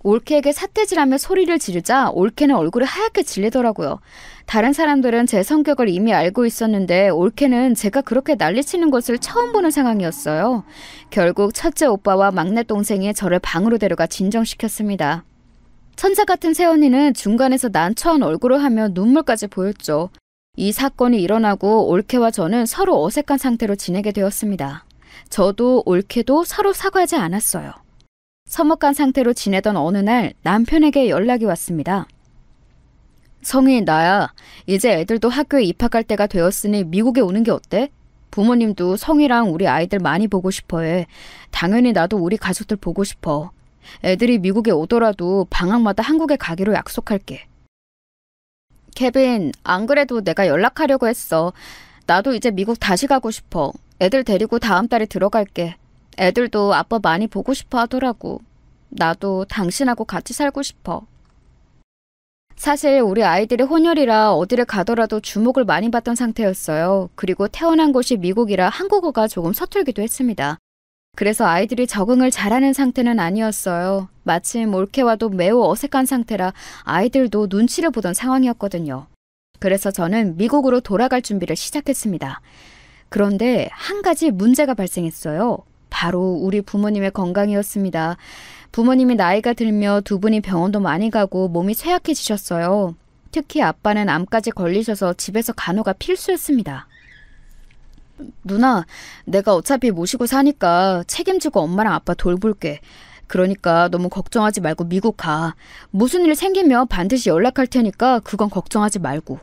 올케에게 삿대질하며 소리를 지르자 올케는 얼굴이 하얗게 질리더라고요. 다른 사람들은 제 성격을 이미 알고 있었는데 올케는 제가 그렇게 난리치는 것을 처음 보는 상황이었어요. 결국 첫째 오빠와 막내 동생이 저를 방으로 데려가 진정시켰습니다. 천사 같은 새언니는 중간에서 난처한 얼굴을 하며 눈물까지 보였죠. 이 사건이 일어나고 올케와 저는 서로 어색한 상태로 지내게 되었습니다. 저도 올케도 서로 사과하지 않았어요. 서먹한 상태로 지내던 어느 날 남편에게 연락이 왔습니다. 성희, 나야. 이제 애들도 학교에 입학할 때가 되었으니 미국에 오는 게 어때? 부모님도 성희랑 우리 아이들 많이 보고 싶어 해. 당연히 나도 우리 가족들 보고 싶어. 애들이 미국에 오더라도 방학마다 한국에 가기로 약속할게. 케빈, 안 그래도 내가 연락하려고 했어. 나도 이제 미국 다시 가고 싶어. 애들 데리고 다음 달에 들어갈게. 애들도 아빠 많이 보고 싶어 하더라고. 나도 당신하고 같이 살고 싶어. 사실 우리 아이들이 혼혈이라 어디를 가더라도 주목을 많이 받던 상태였어요. 그리고 태어난 곳이 미국이라 한국어가 조금 서툴기도 했습니다. 그래서 아이들이 적응을 잘하는 상태는 아니었어요. 마침 올케와도 매우 어색한 상태라 아이들도 눈치를 보던 상황이었거든요. 그래서 저는 미국으로 돌아갈 준비를 시작했습니다. 그런데 한 가지 문제가 발생했어요. 바로 우리 부모님의 건강이었습니다. 부모님이 나이가 들며 두 분이 병원도 많이 가고 몸이 쇠약해지셨어요. 특히 아빠는 암까지 걸리셔서 집에서 간호가 필수였습니다. 누나, 내가 어차피 모시고 사니까 책임지고 엄마랑 아빠 돌볼게. 그러니까 너무 걱정하지 말고 미국 가. 무슨 일 생기면 반드시 연락할 테니까 그건 걱정하지 말고.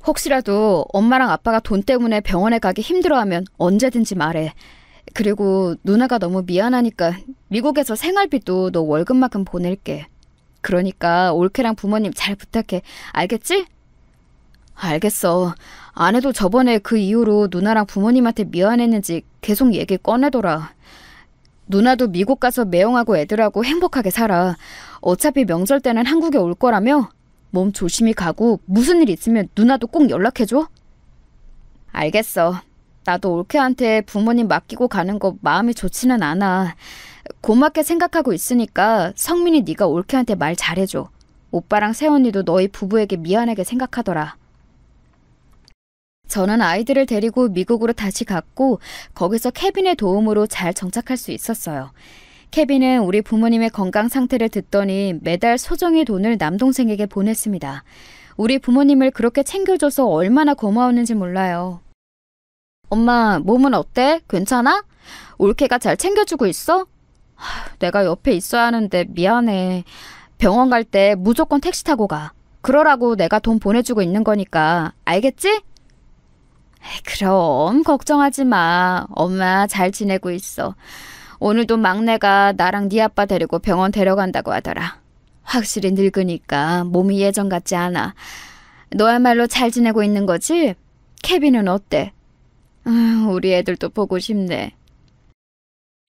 혹시라도 엄마랑 아빠가 돈 때문에 병원에 가기 힘들어하면 언제든지 말해. 그리고 누나가 너무 미안하니까 미국에서 생활비도 너 월급만큼 보낼게. 그러니까 올케랑 부모님 잘 부탁해. 알겠지? 알겠어. 아내도 저번에 그 이후로 누나랑 부모님한테 미안했는지 계속 얘기 꺼내더라. 누나도 미국 가서 매형하고 애들하고 행복하게 살아. 어차피 명절 때는 한국에 올 거라며? 몸 조심히 가고 무슨 일 있으면 누나도 꼭 연락해줘. 알겠어. 나도 올케한테 부모님 맡기고 가는 거 마음이 좋지는 않아. 고맙게 생각하고 있으니까 성민이 네가 올케한테 말 잘해줘. 오빠랑 새언니도 너희 부부에게 미안하게 생각하더라. 저는 아이들을 데리고 미국으로 다시 갔고 거기서 케빈의 도움으로 잘 정착할 수 있었어요. 케빈은 우리 부모님의 건강 상태를 듣더니 매달 소정의 돈을 남동생에게 보냈습니다. 우리 부모님을 그렇게 챙겨줘서 얼마나 고마웠는지 몰라요. 엄마, 몸은 어때? 괜찮아? 올케가 잘 챙겨주고 있어? 내가 옆에 있어야 하는데 미안해. 병원 갈 때 무조건 택시 타고 가. 그러라고 내가 돈 보내주고 있는 거니까. 알겠지? 그럼 걱정하지 마. 엄마 잘 지내고 있어. 오늘도 막내가 나랑 네 아빠 데리고 병원 데려간다고 하더라. 확실히 늙으니까 몸이 예전 같지 않아. 너야말로 잘 지내고 있는 거지? 케빈은 어때? 우리 애들도 보고 싶네.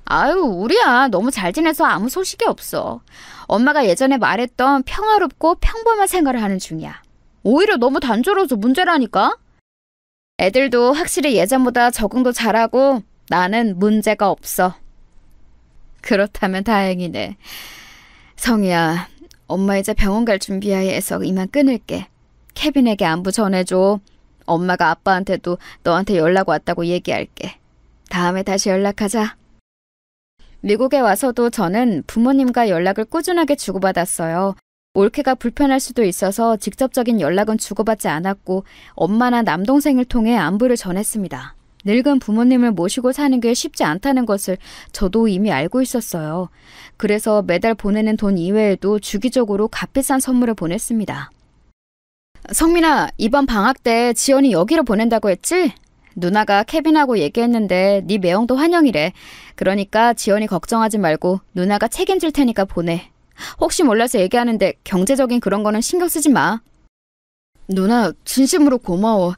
아유, 우리야 너무 잘 지내서 아무 소식이 없어. 엄마가 예전에 말했던 평화롭고 평범한 생활을 하는 중이야. 오히려 너무 단조로워서 문제라니까? 애들도 확실히 예전보다 적응도 잘하고 나는 문제가 없어. 그렇다면 다행이네. 성희야, 엄마 이제 병원 갈 준비해야 해서 이만 끊을게. 케빈에게 안부 전해줘. 엄마가 아빠한테도 너한테 연락 왔다고 얘기할게. 다음에 다시 연락하자. 미국에 와서도 저는 부모님과 연락을 꾸준하게 주고받았어요. 올케가 불편할 수도 있어서 직접적인 연락은 주고받지 않았고 엄마나 남동생을 통해 안부를 전했습니다. 늙은 부모님을 모시고 사는 게 쉽지 않다는 것을 저도 이미 알고 있었어요. 그래서 매달 보내는 돈 이외에도 주기적으로 값비싼 선물을 보냈습니다. 성민아, 이번 방학 때 지연이 여기로 보낸다고 했지? 누나가 케빈하고 얘기했는데 네 매형도 환영이래. 그러니까 지연이 걱정하지 말고 누나가 책임질 테니까 보내. 혹시 몰라서 얘기하는데 경제적인 그런 거는 신경 쓰지 마. 누나, 진심으로 고마워.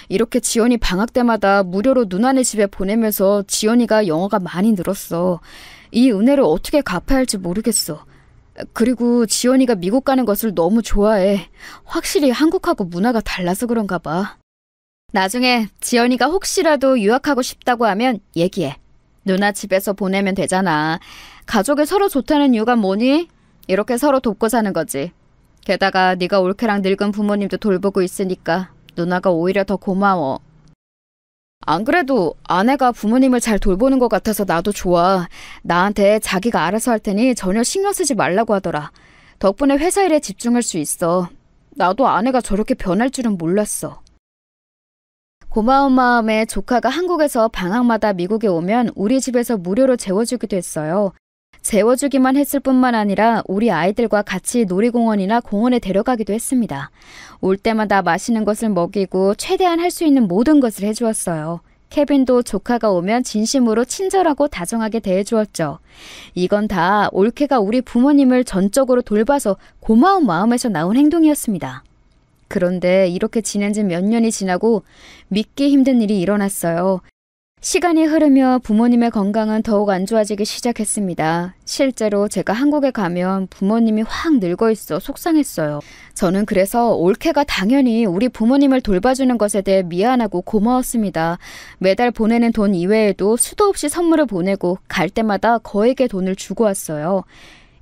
이렇게 지연이 방학 때마다 무료로 누나네 집에 보내면서 지연이가 영어가 많이 늘었어. 이 은혜를 어떻게 갚아야 할지 모르겠어. 그리고 지연이가 미국 가는 것을 너무 좋아해. 확실히 한국하고 문화가 달라서 그런가 봐. 나중에 지연이가 혹시라도 유학하고 싶다고 하면 얘기해. 누나 집에서 보내면 되잖아. 가족이 서로 좋다는 이유가 뭐니? 이렇게 서로 돕고 사는 거지. 게다가 네가 올케랑 늙은 부모님도 돌보고 있으니까 누나가 오히려 더 고마워. 안 그래도 아내가 부모님을 잘 돌보는 것 같아서 나도 좋아. 나한테 자기가 알아서 할 테니 전혀 신경 쓰지 말라고 하더라. 덕분에 회사 일에 집중할 수 있어. 나도 아내가 저렇게 변할 줄은 몰랐어. 고마운 마음에 조카가 한국에서 방학마다 미국에 오면 우리 집에서 무료로 재워주기도 했어요. 재워주기만 했을 뿐만 아니라 우리 아이들과 같이 놀이공원이나 공원에 데려가기도 했습니다. 올 때마다 맛있는 것을 먹이고 최대한 할 수 있는 모든 것을 해주었어요. 케빈도 조카가 오면 진심으로 친절하고 다정하게 대해주었죠. 이건 다 올케가 우리 부모님을 전적으로 돌봐서 고마운 마음에서 나온 행동이었습니다. 그런데 이렇게 지낸 지 몇 년이 지나고 믿기 힘든 일이 일어났어요. 시간이 흐르며 부모님의 건강은 더욱 안 좋아지기 시작했습니다. 실제로 제가 한국에 가면 부모님이 확 늙어 있어 속상했어요. 저는 그래서 올케가 당연히 우리 부모님을 돌봐주는 것에 대해 미안하고 고마웠습니다. 매달 보내는 돈 이외에도 수도 없이 선물을 보내고 갈 때마다 거액의 돈을 주고 왔어요.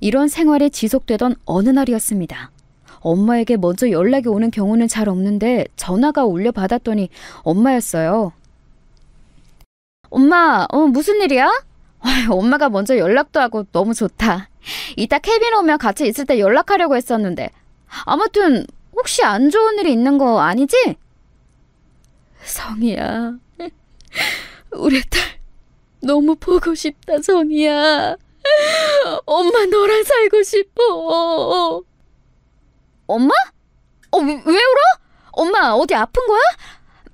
이런 생활이 지속되던 어느 날이었습니다. 엄마에게 먼저 연락이 오는 경우는 잘 없는데 전화가 울려 받았더니 엄마였어요. 엄마, 무슨 일이야? 엄마가 먼저 연락도 하고 너무 좋다. 이따 케빈 오면 같이 있을 때 연락하려고 했었는데. 아무튼 혹시 안 좋은 일이 있는 거 아니지? 성희야, 우리 딸 너무 보고 싶다, 성희야. 엄마 너랑 살고 싶어. 엄마? 왜 울어? 엄마 어디 아픈 거야?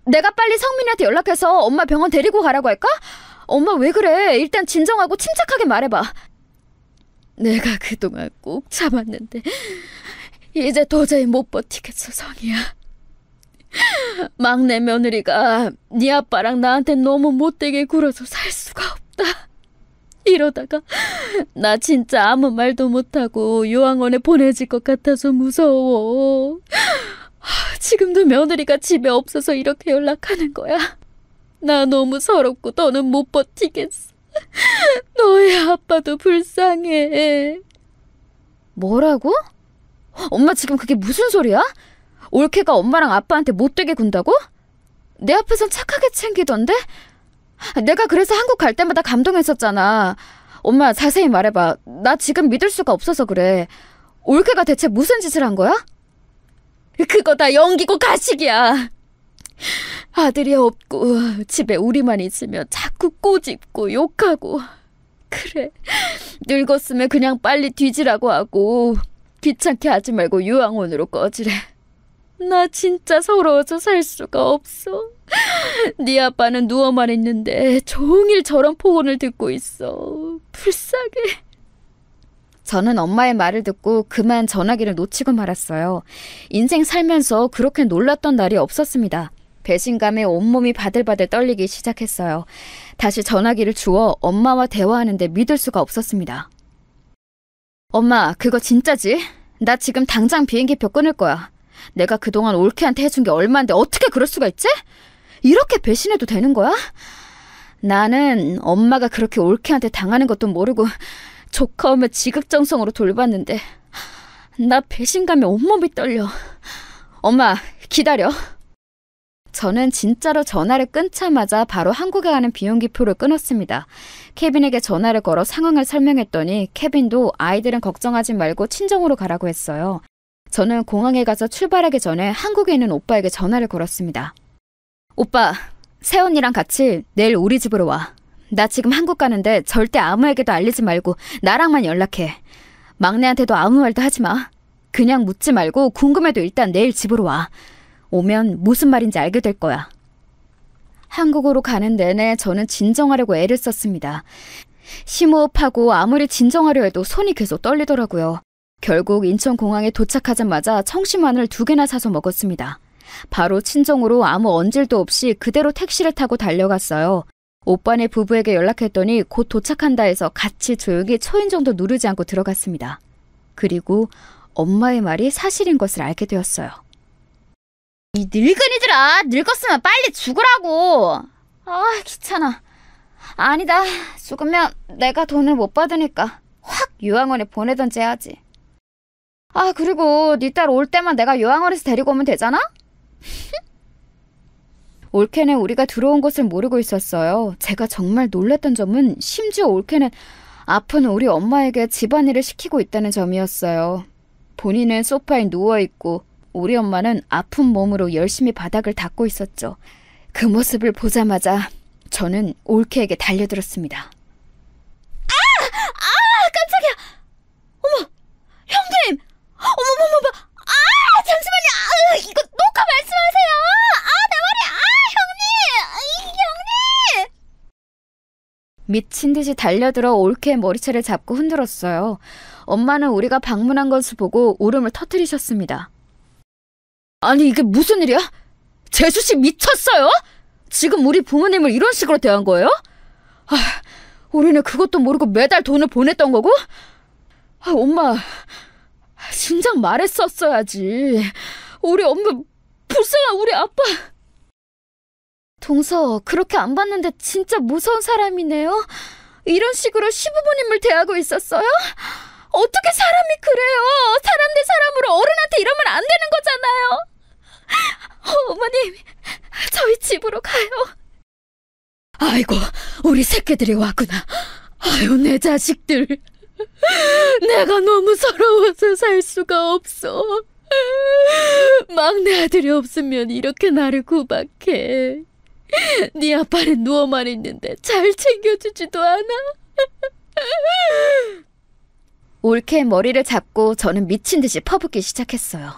내가 빨리 성민이한테 연락해서 엄마 병원 데리고 가라고 할까? 엄마 왜 그래? 일단 진정하고 침착하게 말해봐. 내가 그동안 꼭 참았는데 이제 도저히 못 버티겠어, 성희야. 막내 며느리가 네 아빠랑 나한테 너무 못되게 굴어서 살 수가 없다. 이러다가 나 진짜 아무 말도 못하고 요양원에 보내질 것 같아서 무서워. 지금도 며느리가 집에 없어서 이렇게 연락하는 거야. 나 너무 서럽고 더는 못 버티겠어. 너의 아빠도 불쌍해. 뭐라고? 엄마 지금 그게 무슨 소리야? 올케가 엄마랑 아빠한테 못되게 군다고? 내 앞에선 착하게 챙기던데? 내가 그래서 한국 갈 때마다 감동했었잖아. 엄마 자세히 말해봐. 나 지금 믿을 수가 없어서 그래. 올케가 대체 무슨 짓을 한 거야? 그거 다 연기고 가식이야. 아들이 없고 집에 우리만 있으면 자꾸 꼬집고 욕하고. 그래, 늙었으면 그냥 빨리 뒤지라고 하고 귀찮게 하지 말고 요양원으로 꺼지래. 나 진짜 서러워서 살 수가 없어. 네 아빠는 누워만 있는데 종일 저런 폭언을 듣고 있어. 불쌍해. 저는 엄마의 말을 듣고 그만 전화기를 놓치고 말았어요. 인생 살면서 그렇게 놀랐던 날이 없었습니다. 배신감에 온몸이 바들바들 떨리기 시작했어요. 다시 전화기를 주워 엄마와 대화하는데 믿을 수가 없었습니다. 엄마, 그거 진짜지? 나 지금 당장 비행기표 끊을 거야. 내가 그동안 올케한테 해준 게 얼마인데 어떻게 그럴 수가 있지? 이렇게 배신해도 되는 거야? 나는 엄마가 그렇게 올케한테 당하는 것도 모르고 조카 오면 지극정성으로 돌봤는데 나 배신감에 온몸이 떨려. 엄마, 기다려. 저는 진짜로 전화를 끊자마자 바로 한국에 가는 비행기표를 끊었습니다. 케빈에게 전화를 걸어 상황을 설명했더니 케빈도 아이들은 걱정하지 말고 친정으로 가라고 했어요. 저는 공항에 가서 출발하기 전에 한국에 있는 오빠에게 전화를 걸었습니다. 오빠, 새언니랑 같이 내일 우리 집으로 와. 나 지금 한국 가는데 절대 아무에게도 알리지 말고 나랑만 연락해. 막내한테도 아무 말도 하지 마. 그냥 묻지 말고 궁금해도 일단 내일 집으로 와. 오면 무슨 말인지 알게 될 거야. 한국으로 가는 내내 저는 진정하려고 애를 썼습니다. 심호흡하고 아무리 진정하려 해도 손이 계속 떨리더라고요. 결국 인천공항에 도착하자마자 청심환을 2개나 사서 먹었습니다. 바로 친정으로 아무 언질도 없이 그대로 택시를 타고 달려갔어요. 오빠네 부부에게 연락했더니 곧 도착한다 해서 같이 조용히 초인 정도 누르지 않고 들어갔습니다. 그리고 엄마의 말이 사실인 것을 알게 되었어요. 이 늙은이들아, 늙었으면 빨리 죽으라고. 귀찮아. 아니다, 죽으면 내가 돈을 못 받으니까 확 요양원에 보내던지 해야지. 그리고 네 딸 올 때만 내가 요양원에서 데리고 오면 되잖아? 올케는 우리가 들어온 것을 모르고 있었어요. 제가 정말 놀랐던 점은 심지어 올케는 아픈 우리 엄마에게 집안일을 시키고 있다는 점이었어요. 본인은 소파에 누워있고 우리 엄마는 아픈 몸으로 열심히 바닥을 닦고 있었죠. 그 모습을 보자마자 저는 올케에게 달려들었습니다. 깜짝이야. 어머, 형님. 어머머머머. 잠시만요. 이거 녹화 말씀하세요. 내 머리. 형님. 미친 듯이 달려들어 올케의 머리채를 잡고 흔들었어요. 엄마는 우리가 방문한 것을 보고 울음을 터뜨리셨습니다. 아니, 이게 무슨 일이야? 재수씨 미쳤어요? 지금 우리 부모님을 이런 식으로 대한 거예요? 우리는 그것도 모르고 매달 돈을 보냈던 거고? 엄마, 진작 말했었어야지. 우리 엄마, 불쌍한 우리 아빠. 동서, 그렇게 안 봤는데 진짜 무서운 사람이네요. 이런 식으로 시부모님을 대하고 있었어요? 어떻게 사람이 그래요? 사람 대 사람으로 어른한테 이러면 안 되는 거잖아요. 어머님, 저희 집으로 가요. 아이고, 우리 새끼들이 왔구나. 아유, 내 자식들. 내가 너무 서러워서 살 수가 없어. 막내 아들이 없으면 이렇게 나를 구박해. 네 아빠는 누워만 있는데 잘 챙겨주지도 않아. 올케의 머리를 잡고 저는 미친 듯이 퍼붓기 시작했어요.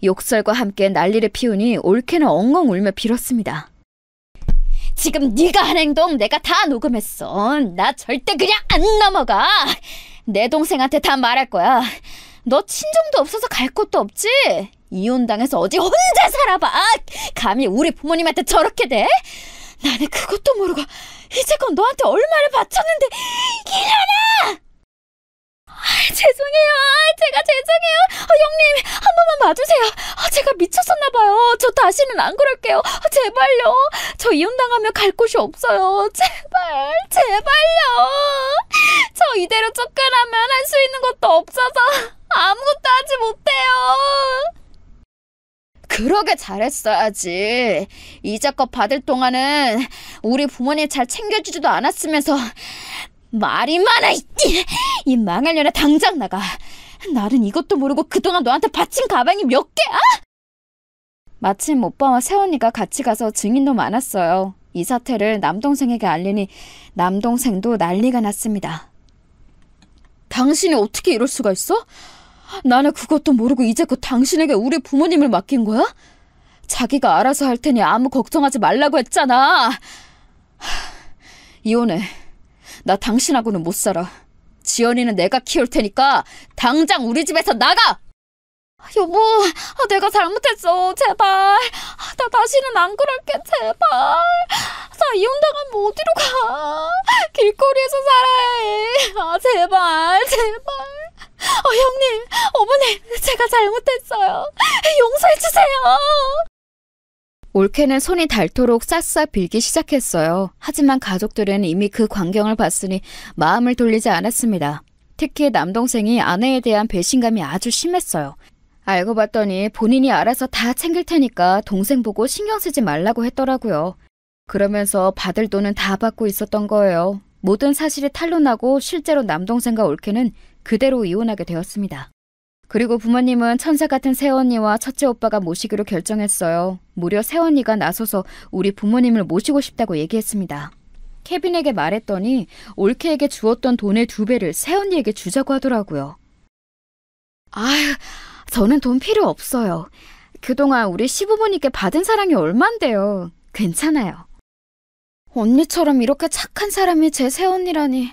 욕설과 함께 난리를 피우니 올케는 엉엉 울며 빌었습니다. 지금 네가 한 행동 내가 다 녹음했어. 나 절대 그냥 안 넘어가. 내 동생한테 다 말할 거야. 너 친정도 없어서 갈 곳도 없지? 이혼당해서 어디 혼자 살아봐. 감히 우리 부모님한테 저렇게 대? 나는 그것도 모르고 이제껏 너한테 얼마를 바쳤는데 이년아! 죄송해요. 제가 죄송해요. 형님, 한 번만 봐주세요. 제가 미쳤었나봐요. 저 다시는 안 그럴게요. 제발요. 저 이혼당하면 갈 곳이 없어요. 제발, 제발요. 저 이대로 쫓겨나면 할 수 있는 것도 없어서 아무것도 하지 못해요. 그러게 잘했어야지. 이자껏 받을 동안은 우리 부모님 잘 챙겨주지도 않았으면서 말이 많아. 이 망할 년아, 당장 나가. 나는 이것도 모르고 그동안 너한테 바친 가방이 몇 개야? 마침 오빠와 새언니가 같이 가서 증인도 많았어요. 이 사태를 남동생에게 알리니 남동생도 난리가 났습니다. 당신이 어떻게 이럴 수가 있어? 나는 그것도 모르고 이제껏 당신에게 우리 부모님을 맡긴 거야? 자기가 알아서 할 테니 아무 걱정하지 말라고 했잖아. 이혼해. 나 당신하고는 못 살아. 지연이는 내가 키울 테니까 당장 우리 집에서 나가! 여보, 내가 잘못했어. 제발. 나 다시는 안 그럴게. 제발. 나 이혼당하면 어디로 가? 길거리에서 살아야 해. 제발, 제발. 형님, 어머니, 제가 잘못했어요. 용서해주세요. 올케는 손이 닳도록 싹싹 빌기 시작했어요. 하지만 가족들은 이미 그 광경을 봤으니 마음을 돌리지 않았습니다. 특히 남동생이 아내에 대한 배신감이 아주 심했어요. 알고 봤더니 본인이 알아서 다 챙길 테니까 동생 보고 신경 쓰지 말라고 했더라고요. 그러면서 받을 돈은 다 받고 있었던 거예요. 모든 사실이 탄로나고 실제로 남동생과 올케는 그대로 이혼하게 되었습니다. 그리고 부모님은 천사 같은 새언니와 첫째 오빠가 모시기로 결정했어요. 무려 새언니가 나서서 우리 부모님을 모시고 싶다고 얘기했습니다. 케빈에게 말했더니 올케에게 주었던 돈의 2배를 새언니에게 주자고 하더라고요. 아휴, 저는 돈 필요 없어요. 그동안 우리 시부모님께 받은 사랑이 얼만데요. 괜찮아요. 언니처럼 이렇게 착한 사람이 제 새언니라니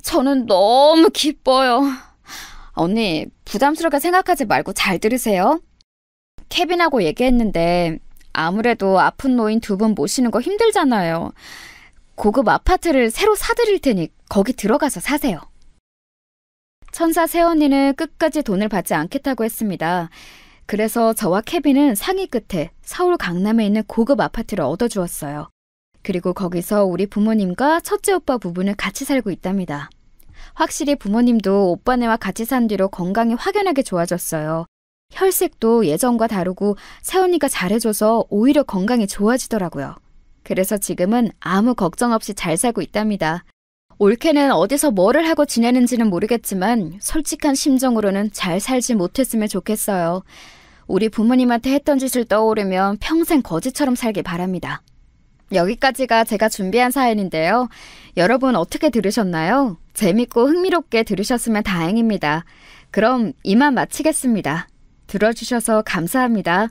저는 너무 기뻐요. 언니, 부담스럽게 생각하지 말고 잘 들으세요. 케빈하고 얘기했는데 아무래도 아픈 노인 2분 모시는 거 힘들잖아요. 고급 아파트를 새로 사드릴 테니 거기 들어가서 사세요. 천사 새언니는 끝까지 돈을 받지 않겠다고 했습니다. 그래서 저와 케빈은 상의 끝에 서울 강남에 있는 고급 아파트를 얻어주었어요. 그리고 거기서 우리 부모님과 첫째 오빠 부부는 같이 살고 있답니다. 확실히 부모님도 오빠네와 같이 산 뒤로 건강이 확연하게 좋아졌어요. 혈색도 예전과 다르고 새언니가 잘해줘서 오히려 건강이 좋아지더라고요. 그래서 지금은 아무 걱정 없이 잘 살고 있답니다. 올케는 어디서 뭐를 하고 지내는지는 모르겠지만 솔직한 심정으로는 잘 살지 못했으면 좋겠어요. 우리 부모님한테 했던 짓을 떠오르면 평생 거지처럼 살길 바랍니다. 여기까지가 제가 준비한 사연인데요. 여러분 어떻게 들으셨나요? 재밌고 흥미롭게 들으셨으면 다행입니다. 그럼 이만 마치겠습니다. 들어주셔서 감사합니다.